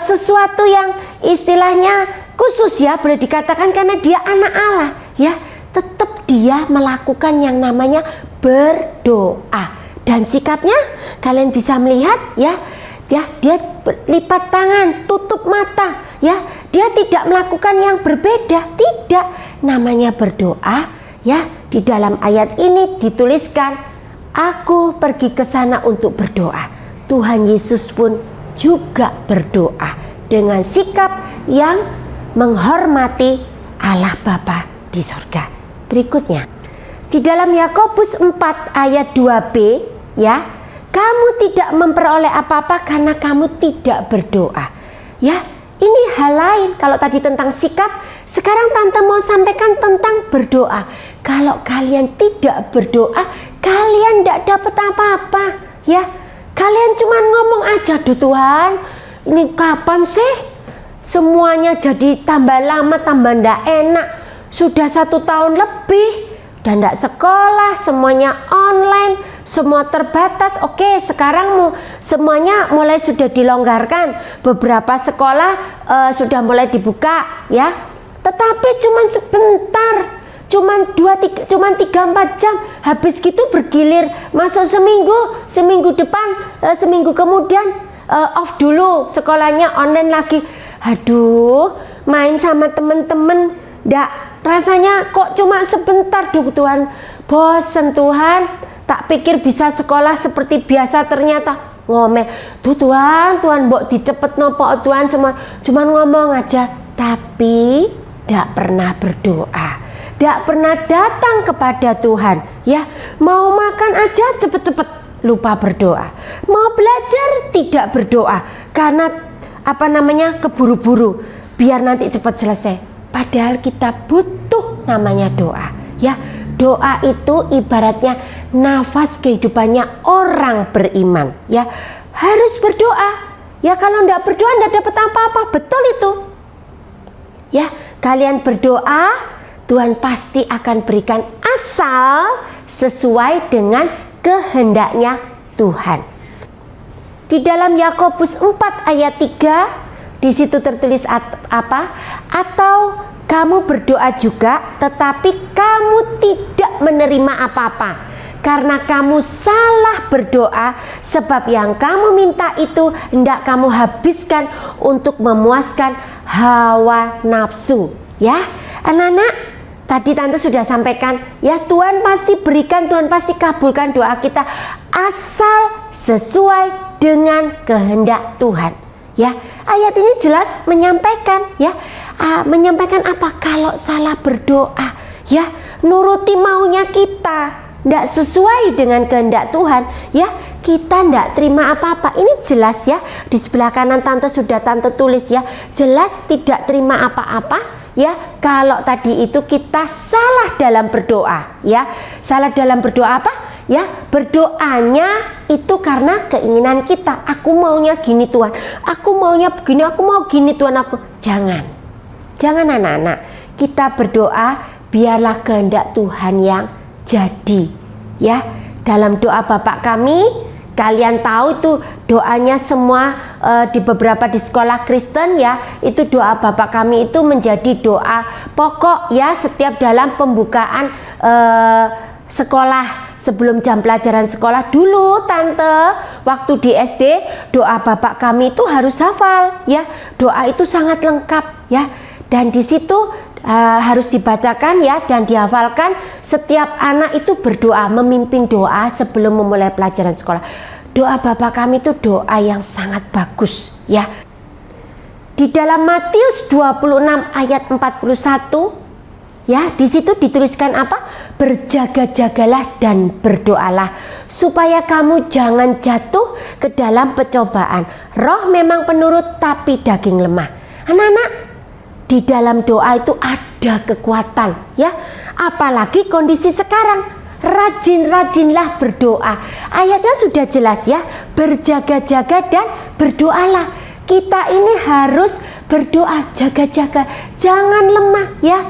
sesuatu yang istilahnya khusus, ya, boleh dikatakan karena dia anak Allah, ya. Tetap dia melakukan yang namanya berdoa. Dan sikapnya kalian bisa melihat, ya, dia lipat tangan, tutup mata, ya. Dia tidak melakukan yang berbeda, tidak. Namanya berdoa, ya. Di dalam ayat ini dituliskan, aku pergi ke sana untuk berdoa. Tuhan Yesus pun juga berdoa dengan sikap yang menghormati Allah Bapa di surga. Berikutnya, di dalam Yakobus 4 ayat 2b, ya, kamu tidak memperoleh apa-apa karena kamu tidak berdoa. Ya, ini hal lain. Kalau tadi tentang sikap, sekarang Tante mau sampaikan tentang berdoa. Kalau kalian tidak berdoa, kalian tidak dapat apa-apa, ya. Kalian cuma ngomong aja, "Duh Tuhan, ini kapan sih semuanya jadi tambah lama, tambah ndak enak. Sudah 1 tahun lebih dan ndak sekolah, semuanya online, semua terbatas." Oke, sekarang semuanya mulai sudah dilonggarkan. Beberapa sekolah sudah mulai dibuka, ya. Tetapi cuma sebentar, cuma 3-4 jam, habis gitu bergilir masuk seminggu depan, seminggu kemudian off dulu, sekolahnya online lagi. Aduh, main sama temen-temen rasanya kok cuma sebentar. Duh Tuhan, bosen Tuhan, tak pikir bisa sekolah seperti biasa, ternyata ngomel. Duh Tuhan mbok dicepet nopo Tuhan, cuma ngomong aja, tapi tidak pernah berdoa, tidak pernah datang kepada Tuhan, ya. Mau makan aja cepet-cepet lupa berdoa, mau belajar tidak berdoa karena keburu-buru biar nanti cepat selesai. Padahal kita butuh namanya doa, ya. Doa itu ibaratnya nafas kehidupannya orang beriman, ya. Harus berdoa, ya. Kalau tidak berdoa tidak dapat apa-apa, betul itu, ya. Kalian berdoa, Tuhan pasti akan berikan asal sesuai dengan kehendaknya Tuhan. Di dalam Yakobus 4 ayat 3, di situ tertulis apa? Atau kamu berdoa juga, tetapi kamu tidak menerima apa-apa karena kamu salah berdoa, sebab yang kamu minta itu hendak kamu habiskan untuk memuaskan hawa nafsu, ya. Anak-anak, tadi Tante sudah sampaikan, ya, Tuhan pasti berikan, Tuhan pasti kabulkan doa kita asal sesuai dengan kehendak Tuhan, ya. Ayat ini jelas menyampaikan, ya, menyampaikan apa? Kalau salah berdoa, ya, nuruti maunya kita, tidak sesuai dengan kehendak Tuhan, ya, kita tidak terima apa-apa. Ini jelas, ya, di sebelah kanan Tante sudah Tante tulis, ya, jelas tidak terima apa-apa, ya. Kalau tadi itu kita salah dalam berdoa, ya. Salah dalam berdoa apa? Ya, berdoanya itu karena keinginan kita. Aku maunya gini Tuhan, aku maunya begini, aku mau gini Tuhan, aku. Jangan anak-anak. Kita berdoa biarlah kehendak Tuhan yang jadi, ya. Dalam doa Bapak kami, kalian tahu itu doanya semua di beberapa di sekolah Kristen, ya, itu doa Bapak kami itu menjadi doa pokok, ya, setiap dalam pembukaan sekolah. Sebelum jam pelajaran sekolah dulu Tante, waktu di SD, doa Bapak kami itu harus hafal, ya. Doa itu sangat lengkap, ya. Dan di situ harus dibacakan, ya, dan dihafalkan. Setiap anak itu berdoa, memimpin doa sebelum memulai pelajaran sekolah. Doa Bapak kami itu doa yang sangat bagus, ya. Di dalam Matius 26 ayat 41, ya, di situ dituliskan apa? Berjaga-jagalah dan berdoalah supaya kamu jangan jatuh ke dalam pencobaan. Roh memang penurut tapi daging lemah. Anak-anak, di dalam doa itu ada kekuatan, ya. Apalagi kondisi sekarang rajin-rajinlah berdoa. Ayatnya sudah jelas ya, berjaga-jaga dan berdoalah. Kita ini harus berdoa, jaga-jaga, jangan lemah ya.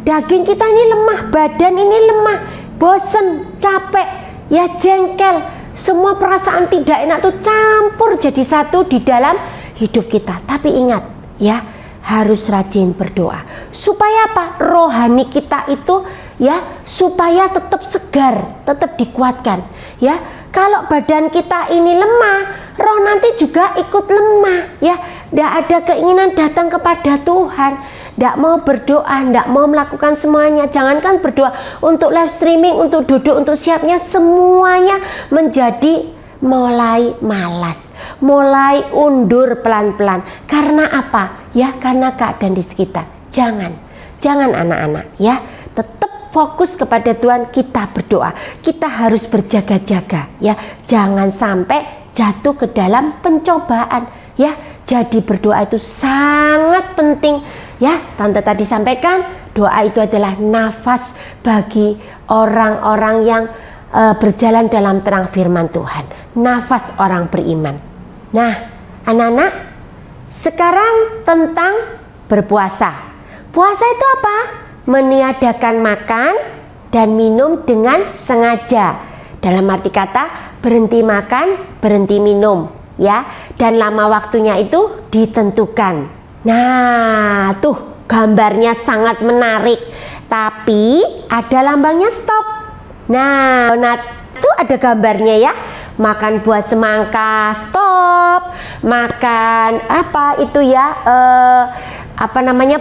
Daging kita ini lemah, badan ini lemah, bosen, capek, ya jengkel. Semua perasaan tidak enak tuh campur jadi satu di dalam hidup kita. Tapi ingat ya, harus rajin berdoa. Supaya apa? Rohani kita itu ya, supaya tetap segar, tetap dikuatkan ya. Kalau badan kita ini lemah, roh nanti juga ikut lemah ya. Tidak ada keinginan datang kepada Tuhan, tidak mau berdoa, tidak mau melakukan semuanya. Jangankan berdoa, untuk live streaming, untuk duduk, untuk siapnya, semuanya menjadi mulai malas, mulai undur pelan-pelan. Karena apa? Ya, karena keadaan di sekitar. Jangan anak-anak ya, tetap fokus kepada Tuhan, kita berdoa. Kita harus berjaga-jaga ya, jangan sampai jatuh ke dalam pencobaan ya. Jadi berdoa itu sangat penting ya. Tante tadi sampaikan, doa itu adalah nafas bagi orang-orang yang berjalan dalam terang firman Tuhan, nafas orang beriman. Nah, anak-anak, sekarang tentang berpuasa. Puasa itu apa? Meniadakan makan dan minum dengan sengaja. Dalam arti kata, berhenti makan, berhenti minum ya, dan lama waktunya itu ditentukan. Nah, tuh gambarnya sangat menarik, tapi ada lambangnya stop. Nah, itu ada gambarnya ya. Makan buah semangka, stop. Makan apa itu ya?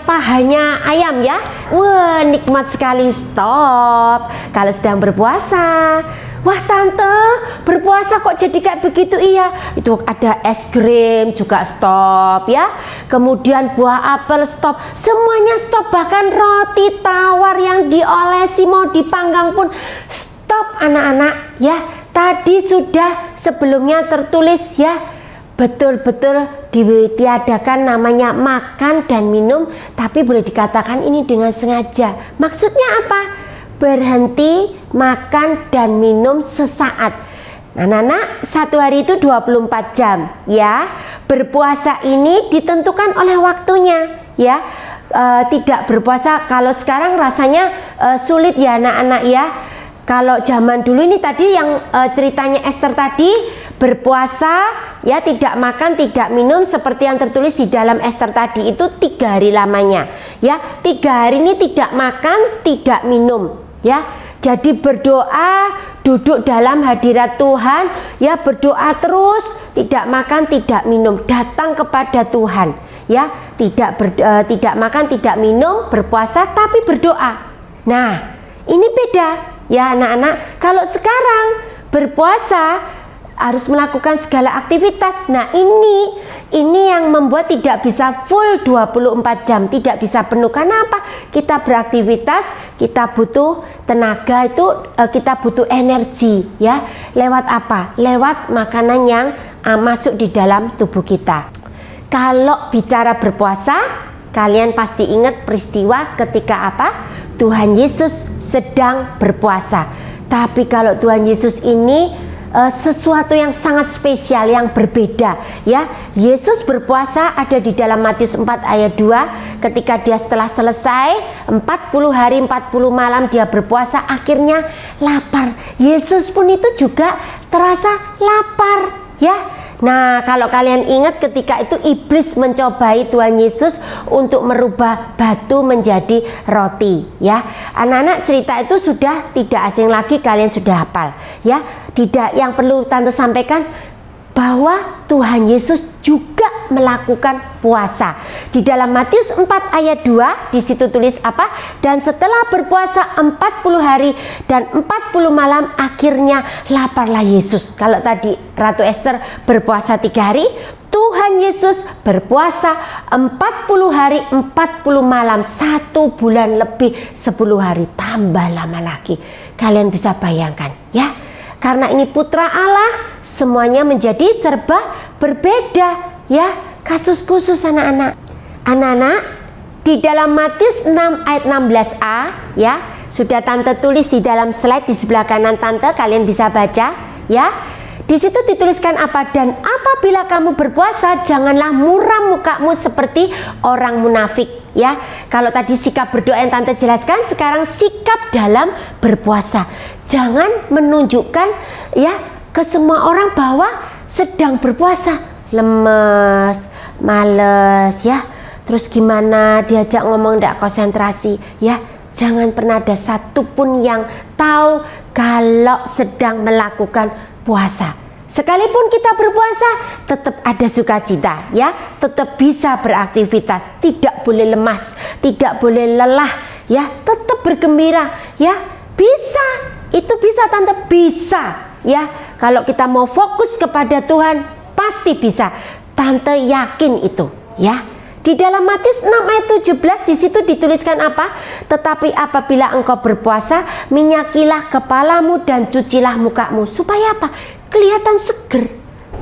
Pahanya ayam ya. Wah, nikmat sekali, stop. Kalau sedang berpuasa, wah tante, berpuasa kok jadi kayak begitu? Iya, itu ada es krim juga stop ya. Kemudian buah apel stop, semuanya stop. Bahkan roti tawar yang diolesi mau dipanggang pun stop anak-anak ya. Tadi sudah sebelumnya tertulis ya, betul-betul ditiadakan namanya makan dan minum, tapi boleh dikatakan ini dengan sengaja. Maksudnya apa? Berhenti makan dan minum sesaat. Nah, anak-anak, satu hari itu 24 jam ya. Berpuasa ini ditentukan oleh waktunya ya. Tidak berpuasa kalau sekarang rasanya sulit ya anak-anak ya. Kalau zaman dulu ini tadi yang ceritanya Esther tadi, berpuasa ya, tidak makan tidak minum seperti yang tertulis di dalam Esther tadi itu 3 hari lamanya ya. 3 hari ini tidak makan tidak minum ya. Jadi berdoa, duduk dalam hadirat Tuhan ya, berdoa terus, tidak makan tidak minum, datang kepada Tuhan ya. Tidak makan tidak minum, berpuasa tapi berdoa. Nah, ini beda ya anak-anak. Kalau sekarang berpuasa harus melakukan segala aktivitas. Nah, ini yang membuat tidak bisa full 24 jam, tidak bisa penuh. Karena apa? Kita beraktivitas, kita butuh tenaga, itu kita butuh energi ya. Lewat apa? Lewat makanan yang masuk di dalam tubuh kita. Kalau bicara berpuasa, kalian pasti ingat peristiwa ketika apa? Tuhan Yesus sedang berpuasa. Tapi kalau Tuhan Yesus ini sesuatu yang sangat spesial, yang berbeda ya. Yesus berpuasa ada di dalam Matius 4 ayat 2, ketika dia setelah selesai 40 hari 40 malam dia berpuasa, akhirnya lapar. Yesus pun itu juga terasa lapar ya. Nah, kalau kalian ingat ketika itu iblis mencobai Tuhan Yesus untuk merubah batu menjadi roti ya. Anak-anak, cerita itu sudah tidak asing lagi, kalian sudah hafal ya. Tidak, yang perlu tante sampaikan bahwa Tuhan Yesus juga melakukan puasa. Di dalam Matius 4 ayat 2 di situ tulis apa? Dan setelah berpuasa 40 hari dan 40 malam akhirnya laparlah Yesus. Kalau tadi Ratu Esther berpuasa 3 hari, Tuhan Yesus berpuasa 40 hari 40 malam, 1 bulan lebih 10 hari, tambah lama lagi. Kalian bisa bayangkan ya. Karena ini putra Allah, semuanya menjadi serba berbeda ya. Kasus khusus anak-anak. Anak-anak, di dalam Matius 6 ayat 16a ya, Sudah Tante tulis di dalam slide di sebelah kanan Tante, kalian bisa baca ya. Di situ dituliskan apa? Dan apabila kamu berpuasa, janganlah muram mukamu seperti orang munafik ya. Kalau tadi sikap berdoa yang Tante jelaskan, sekarang sikap dalam berpuasa. Jangan menunjukkan ya ke semua orang bahwa sedang berpuasa lemes, males ya. Terus gimana diajak ngomong tidak konsentrasi ya. Jangan pernah ada satupun yang tahu kalau sedang melakukan puasa. Sekalipun kita berpuasa, tetap ada sukacita ya, tetap bisa beraktivitas, tidak boleh lemas, tidak boleh lelah ya, tetap bergembira ya. Bisa, itu bisa Tante, bisa ya. Kalau kita mau fokus kepada Tuhan, pasti bisa. Tante yakin itu ya. Di dalam Matius 6 ayat 17 di situ dituliskan apa? Tetapi apabila engkau berpuasa, minyakilah kepalamu dan cucilah mukamu. Supaya apa? Kelihatan seger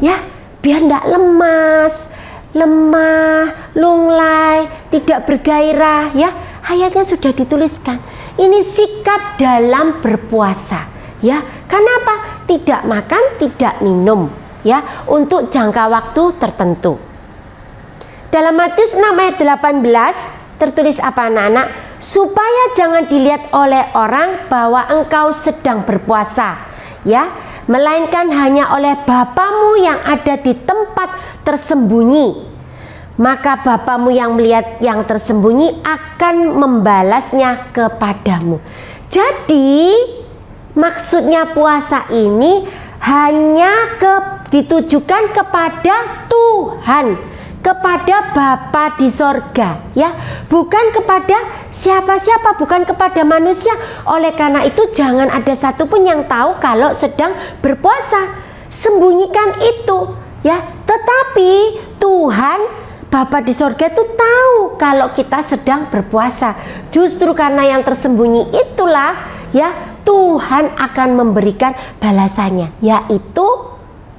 ya. Biar tidak lemas, lemah, lunglai, tidak bergairah ya. Ayatnya sudah dituliskan. Ini sikap dalam berpuasa ya. Kenapa? Tidak makan, tidak minum ya, untuk jangka waktu tertentu. Dalam Matius 6 ayat 18 tertulis apa anak-anak? Supaya jangan dilihat oleh orang bahwa engkau sedang berpuasa ya, melainkan hanya oleh Bapamu yang ada di tempat tersembunyi. Maka Bapamu yang melihat yang tersembunyi akan membalasnya kepadamu. Jadi maksudnya puasa ini hanya ditujukan kepada Tuhan, kepada Bapa di sorga ya, bukan kepada siapa-siapa, bukan kepada manusia. Oleh karena itu jangan ada satupun yang tahu kalau sedang berpuasa. Sembunyikan itu ya. Tetapi Tuhan Bapa di sorga itu tahu kalau kita sedang berpuasa. Justru karena yang tersembunyi itulah ya, Tuhan akan memberikan balasannya, yaitu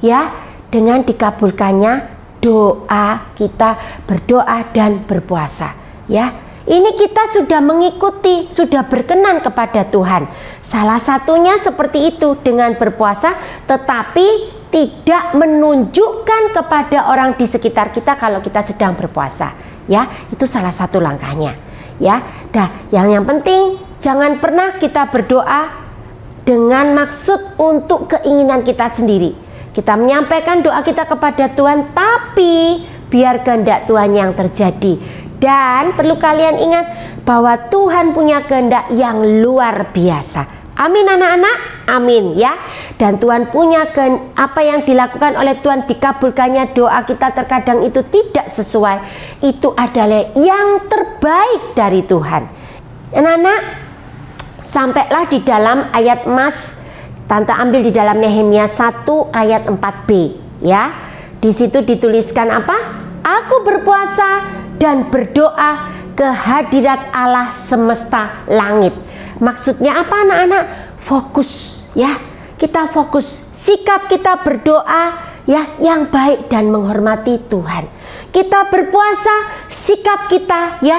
ya dengan dikabulkannya doa kita, berdoa dan berpuasa ya. Ini kita sudah mengikuti, sudah berkenan kepada Tuhan. Salah satunya seperti itu dengan berpuasa, tetapi tidak menunjukkan kepada orang di sekitar kita kalau kita sedang berpuasa ya. Itu salah satu langkahnya ya. Nah, yang penting jangan pernah kita berdoa dengan maksud untuk keinginan kita sendiri. Kita menyampaikan doa kita kepada Tuhan, tapi biar kehendak Tuhan yang terjadi. Dan perlu kalian ingat bahwa Tuhan punya kehendak yang luar biasa. Amin anak-anak, amin ya. Dan Tuhan punya apa yang dilakukan oleh Tuhan, dikabulkannya doa kita terkadang itu tidak sesuai. Itu adalah yang terbaik dari Tuhan. Anak-anak, sampailah di dalam ayat emas. Tante ambil di dalam Nehemia 1 ayat 4b ya. Di situ dituliskan apa? Aku berpuasa dan berdoa ke hadirat Allah semesta langit. Maksudnya apa anak-anak? Fokus ya. Kita fokus, sikap kita berdoa ya yang baik dan menghormati Tuhan. Kita berpuasa, sikap kita ya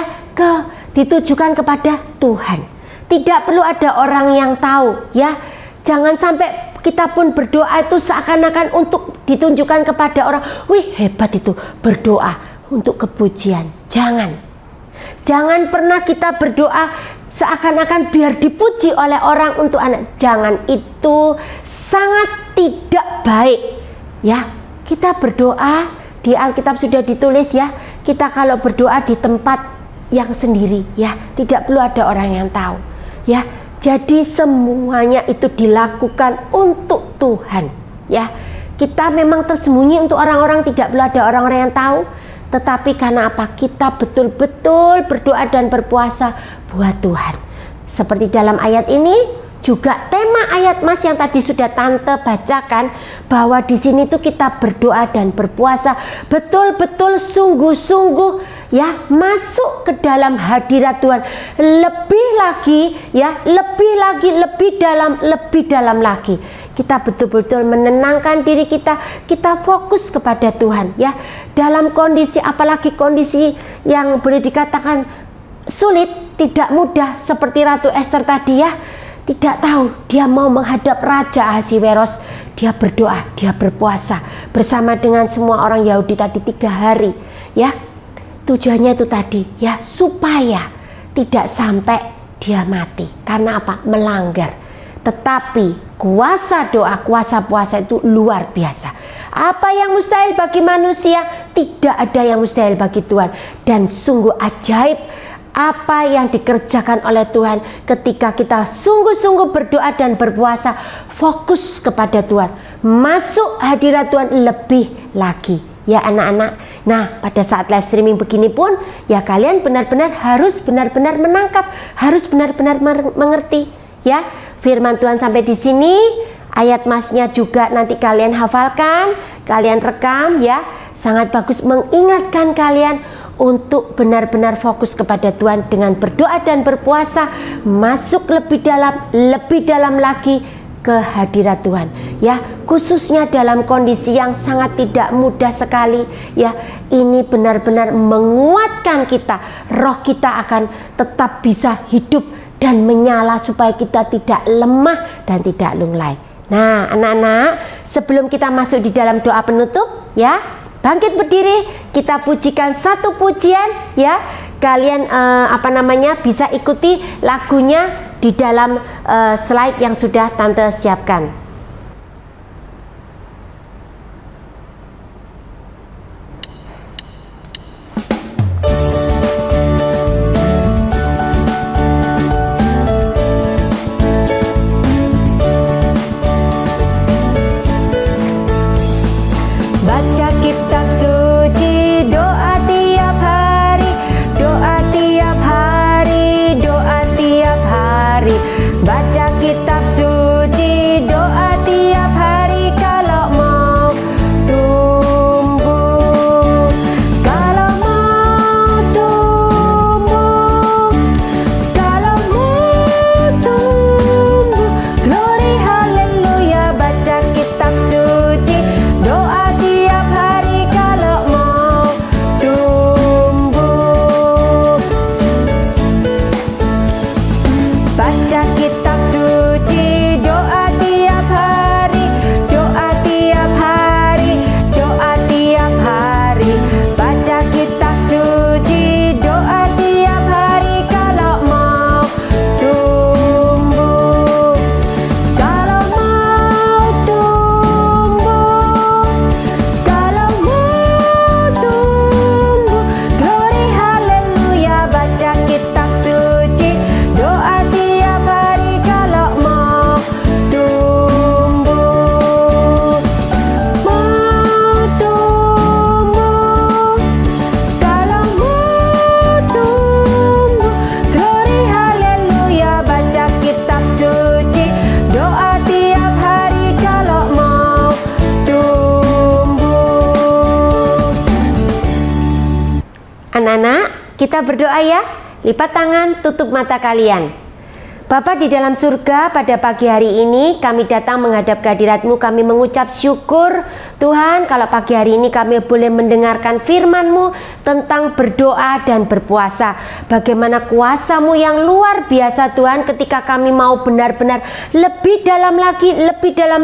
ditujukan kepada Tuhan. Tidak perlu ada orang yang tahu ya. Jangan sampai kita pun berdoa itu seakan-akan untuk ditunjukkan kepada orang, wih hebat itu berdoa untuk kepujian. Jangan pernah kita berdoa seakan-akan biar dipuji oleh orang untuk anak. Jangan, itu sangat tidak baik ya. Kita berdoa, di Alkitab sudah ditulis ya, kita kalau berdoa di tempat yang sendiri ya, tidak perlu ada orang yang tahu ya. Jadi semuanya itu dilakukan untuk Tuhan ya. Kita memang tersembunyi untuk orang-orang, tidak perlu ada orang-orang yang tahu. Tetapi karena apa? Kita betul-betul berdoa dan berpuasa buat Tuhan. Seperti dalam ayat ini juga tema ayat mas yang tadi sudah Tante bacakan, bahwa di sini tuh kita berdoa dan berpuasa betul-betul sungguh-sungguh ya, masuk ke dalam hadirat Tuhan, lebih lagi ya, lebih dalam lagi. Kita betul-betul menenangkan diri kita fokus kepada Tuhan ya. Dalam kondisi, apalagi kondisi yang boleh dikatakan sulit, tidak mudah seperti Ratu Esther tadi ya. Tidak tahu dia mau menghadap Raja Ahasiweros. Dia berdoa, dia berpuasa bersama dengan semua orang Yahudi tadi 3 hari ya. Tujuannya itu tadi ya, supaya tidak sampai dia mati. Karena apa? Melanggar. Tetapi kuasa doa, kuasa puasa itu luar biasa. Apa yang mustahil bagi manusia, tidak ada yang mustahil bagi Tuhan. Dan sungguh ajaib apa yang dikerjakan oleh Tuhan ketika kita sungguh-sungguh berdoa dan berpuasa, fokus kepada Tuhan, masuk hadirat Tuhan lebih lagi ya anak-anak. Nah, pada saat live streaming begini pun ya kalian benar-benar harus benar-benar menangkap, harus benar-benar mengerti ya firman Tuhan sampai di sini. Ayat masnya juga nanti kalian hafalkan, kalian rekam ya. Sangat bagus mengingatkan kalian untuk benar-benar fokus kepada Tuhan dengan berdoa dan berpuasa, masuk lebih dalam lagi ke hadirat Tuhan ya, khususnya dalam kondisi yang sangat tidak mudah sekali ya. Ini benar-benar menguatkan kita, roh kita akan tetap bisa hidup dan menyala supaya kita tidak lemah dan tidak lunglai. Nah anak-anak, sebelum kita masuk di dalam doa penutup ya, bangkit berdiri, kita pujikan satu pujian ya. Kalian bisa ikuti lagunya di dalam slide yang sudah Tante siapkan. Baca kitab suci, doa tiap hari, doa tiap hari, doa tiap hari. Baca kitab suci, doa tiap hari kalau mau tumbuh. Kalau mau tumbuh, kalau mau tumbuh. Glory haleluya, baca kitab suci, doa tiap hari kalau mau tumbuh. Baca kitab suci, doa tiap hari, doa tiap hari, doa tiap hari. Baca kitab suci, doa tiap hari kalau mau tumbuh. Kalau mau tumbuh, kalau mau tumbuh. Glory haleluya, baca kitab suci, doa tiap hari kalau mau tumbuh. Mau tumbuh, kalau mau tumbuh. Glory haleluya, baca kitab suci, doa tiap hari kalau mau tumbuh. Anak-anak, kita berdoa ya. Lipat tangan, tutup mata kalian. Bapa di dalam surga, pada pagi hari ini kami datang menghadap kehadirat-Mu. Kami mengucap syukur Tuhan kalau pagi hari ini kami boleh mendengarkan firman-Mu tentang berdoa dan berpuasa. Bagaimana kuasa-Mu yang luar biasa Tuhan ketika kami mau benar-benar lebih dalam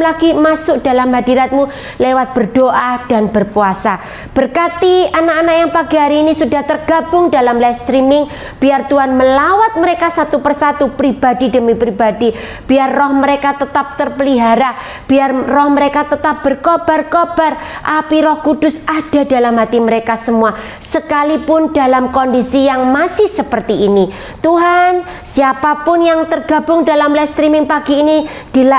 lagi masuk dalam hadirat-Mu lewat berdoa dan berpuasa. Berkati anak-anak yang pagi hari ini sudah tergabung dalam live streaming. Biar Tuhan melawat mereka satu persatu, pribadi demi pribadi. Biar roh mereka tetap terpelihara, biar roh mereka tetap berkobar-kobar. Api Roh Kudus ada dalam hati mereka semua, sekalipun dalam kondisi yang masih seperti ini. Tuhan, siapapun yang tergabung dalam live streaming pagi ini,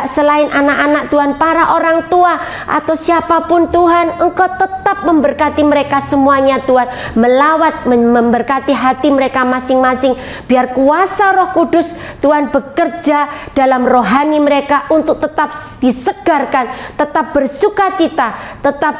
selain anak-anak Tuhan, para orang tua atau siapapun Tuhan, Engkau tetap memberkati mereka semuanya Tuhan. Melawat, memberkati hati mereka masing-masing. Biar kuasa Roh Kudus Tuhan bekerja dalam rohani mereka untuk tetap disegarkan, tetap bersuka cita, tetap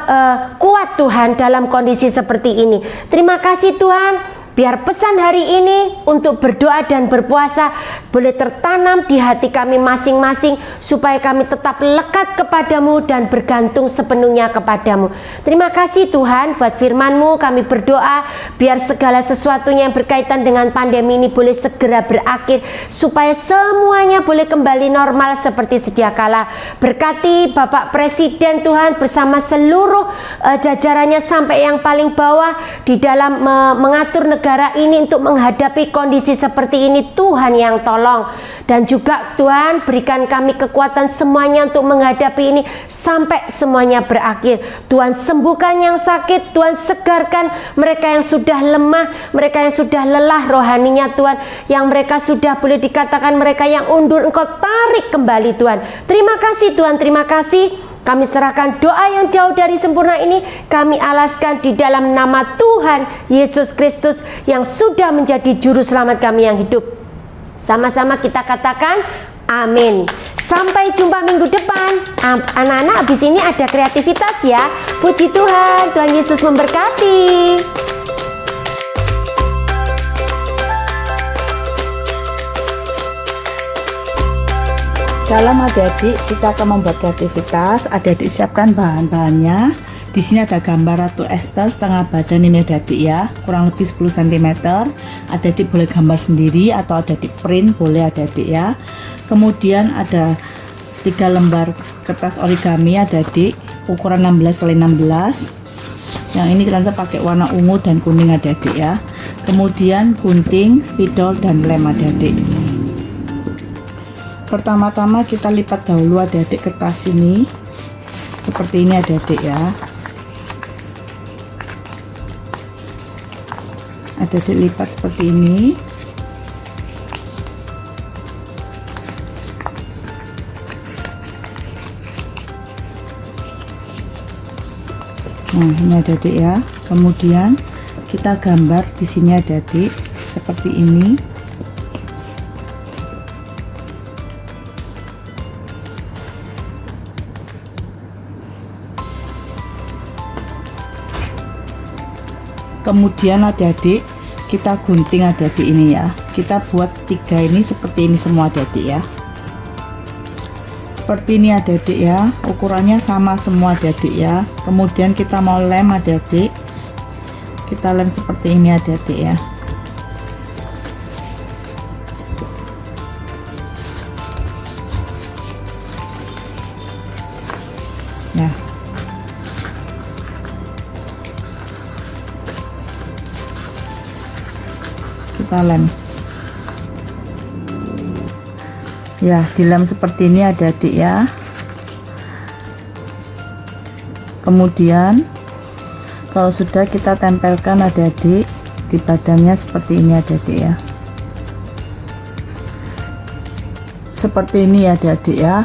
kuat Tuhan dalam kondisi seperti ini. Terima kasih Tuhan. Biar pesan hari ini untuk berdoa dan berpuasa boleh tertanam di hati kami masing-masing, supaya kami tetap lekat kepadamu dan bergantung sepenuhnya kepadamu. Terima kasih Tuhan buat firman-Mu. Kami berdoa biar segala sesuatunya yang berkaitan dengan pandemi ini boleh segera berakhir, supaya semuanya boleh kembali normal seperti sedia kala. Berkati Bapak Presiden Tuhan bersama seluruh jajarannya sampai yang paling bawah di dalam mengatur negara ini untuk menghadapi kondisi seperti ini. Tuhan yang tolong, dan juga Tuhan berikan kami kekuatan semuanya untuk menghadapi ini sampai semuanya berakhir. Tuhan sembuhkan yang sakit, Tuhan segarkan mereka yang sudah lemah, mereka yang sudah lelah rohaninya Tuhan, yang mereka sudah boleh dikatakan mereka yang undur, Engkau tarik kembali Tuhan. Terima kasih Tuhan, terima kasih. Kami serahkan doa yang jauh dari sempurna ini, kami alaskan di dalam nama Tuhan Yesus Kristus yang sudah menjadi juru selamat kami yang hidup. Sama-sama kita katakan amin. Sampai jumpa minggu depan. Anak-anak, habis ini ada kreativitas ya. Puji Tuhan, Tuhan Yesus memberkati. Salam adik-adik, kita akan membuat kreativitas. Adik-adik siapkan bahan-bahannya. Di sini ada gambar Ratu Esther setengah badan ini adik-adik ya, kurang lebih 10 cm. Adik-adik boleh gambar sendiri atau adik-adik print boleh adik-adik ya. Kemudian ada 3 lembar kertas origami adik-adik ukuran 16x16. Yang ini kita pakai warna ungu dan kuning adik-adik ya. Kemudian gunting, spidol dan lem adik-adik. Pertama-tama kita lipat dahulu adik-adik kertas ini seperti ini adik-adik ya. Adik-adik lipat seperti ini. Nah, ini adik-adik ya. Kemudian kita gambar di sini adik-adik seperti ini. Kemudian adik-adik kita gunting adik-adik ini ya. Kita buat 3 ini seperti ini semua adik-adik ya. Seperti ini adik-adik ya. Ukurannya sama semua adik-adik ya. Kemudian kita mau lem adik-adik. Kita lem seperti ini adik-adik ya. Nah, kita lem ya, dilem seperti ini adik-adik ya. Kemudian kalau sudah kita tempelkan adik-adik di badannya seperti ini adik-adik ya, seperti ini ya adik-adik ya.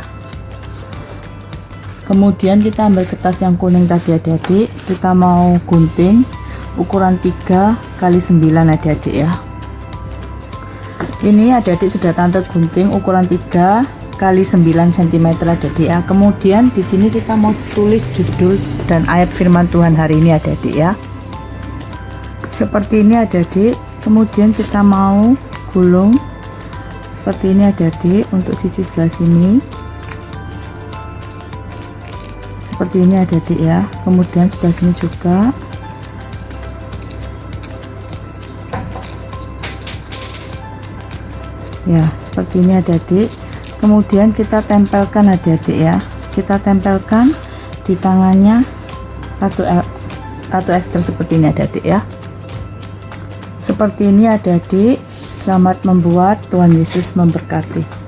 Kemudian kita ambil kertas yang kuning tadi adik-adik, kita mau gunting ukuran 3x9 adik-adik ya. Ini adik-adik sudah tante gunting ukuran 3x9 cm adik-adik ya. Kemudian di sini kita mau tulis judul dan ayat firman Tuhan hari ini adik-adik ya. Seperti ini adik-adik. Kemudian kita mau gulung seperti ini adik-adik untuk sisi sebelah sini. Seperti ini adik-adik ya. Kemudian sebelah sini juga. Ya, seperti ini adik-adik. Kemudian kita tempelkan adik-adik ya. Kita tempelkan di tangannya Ratu Esther seperti ini adik-adik ya. Seperti ini adik-adik. Selamat membuat, Tuhan Yesus memberkati.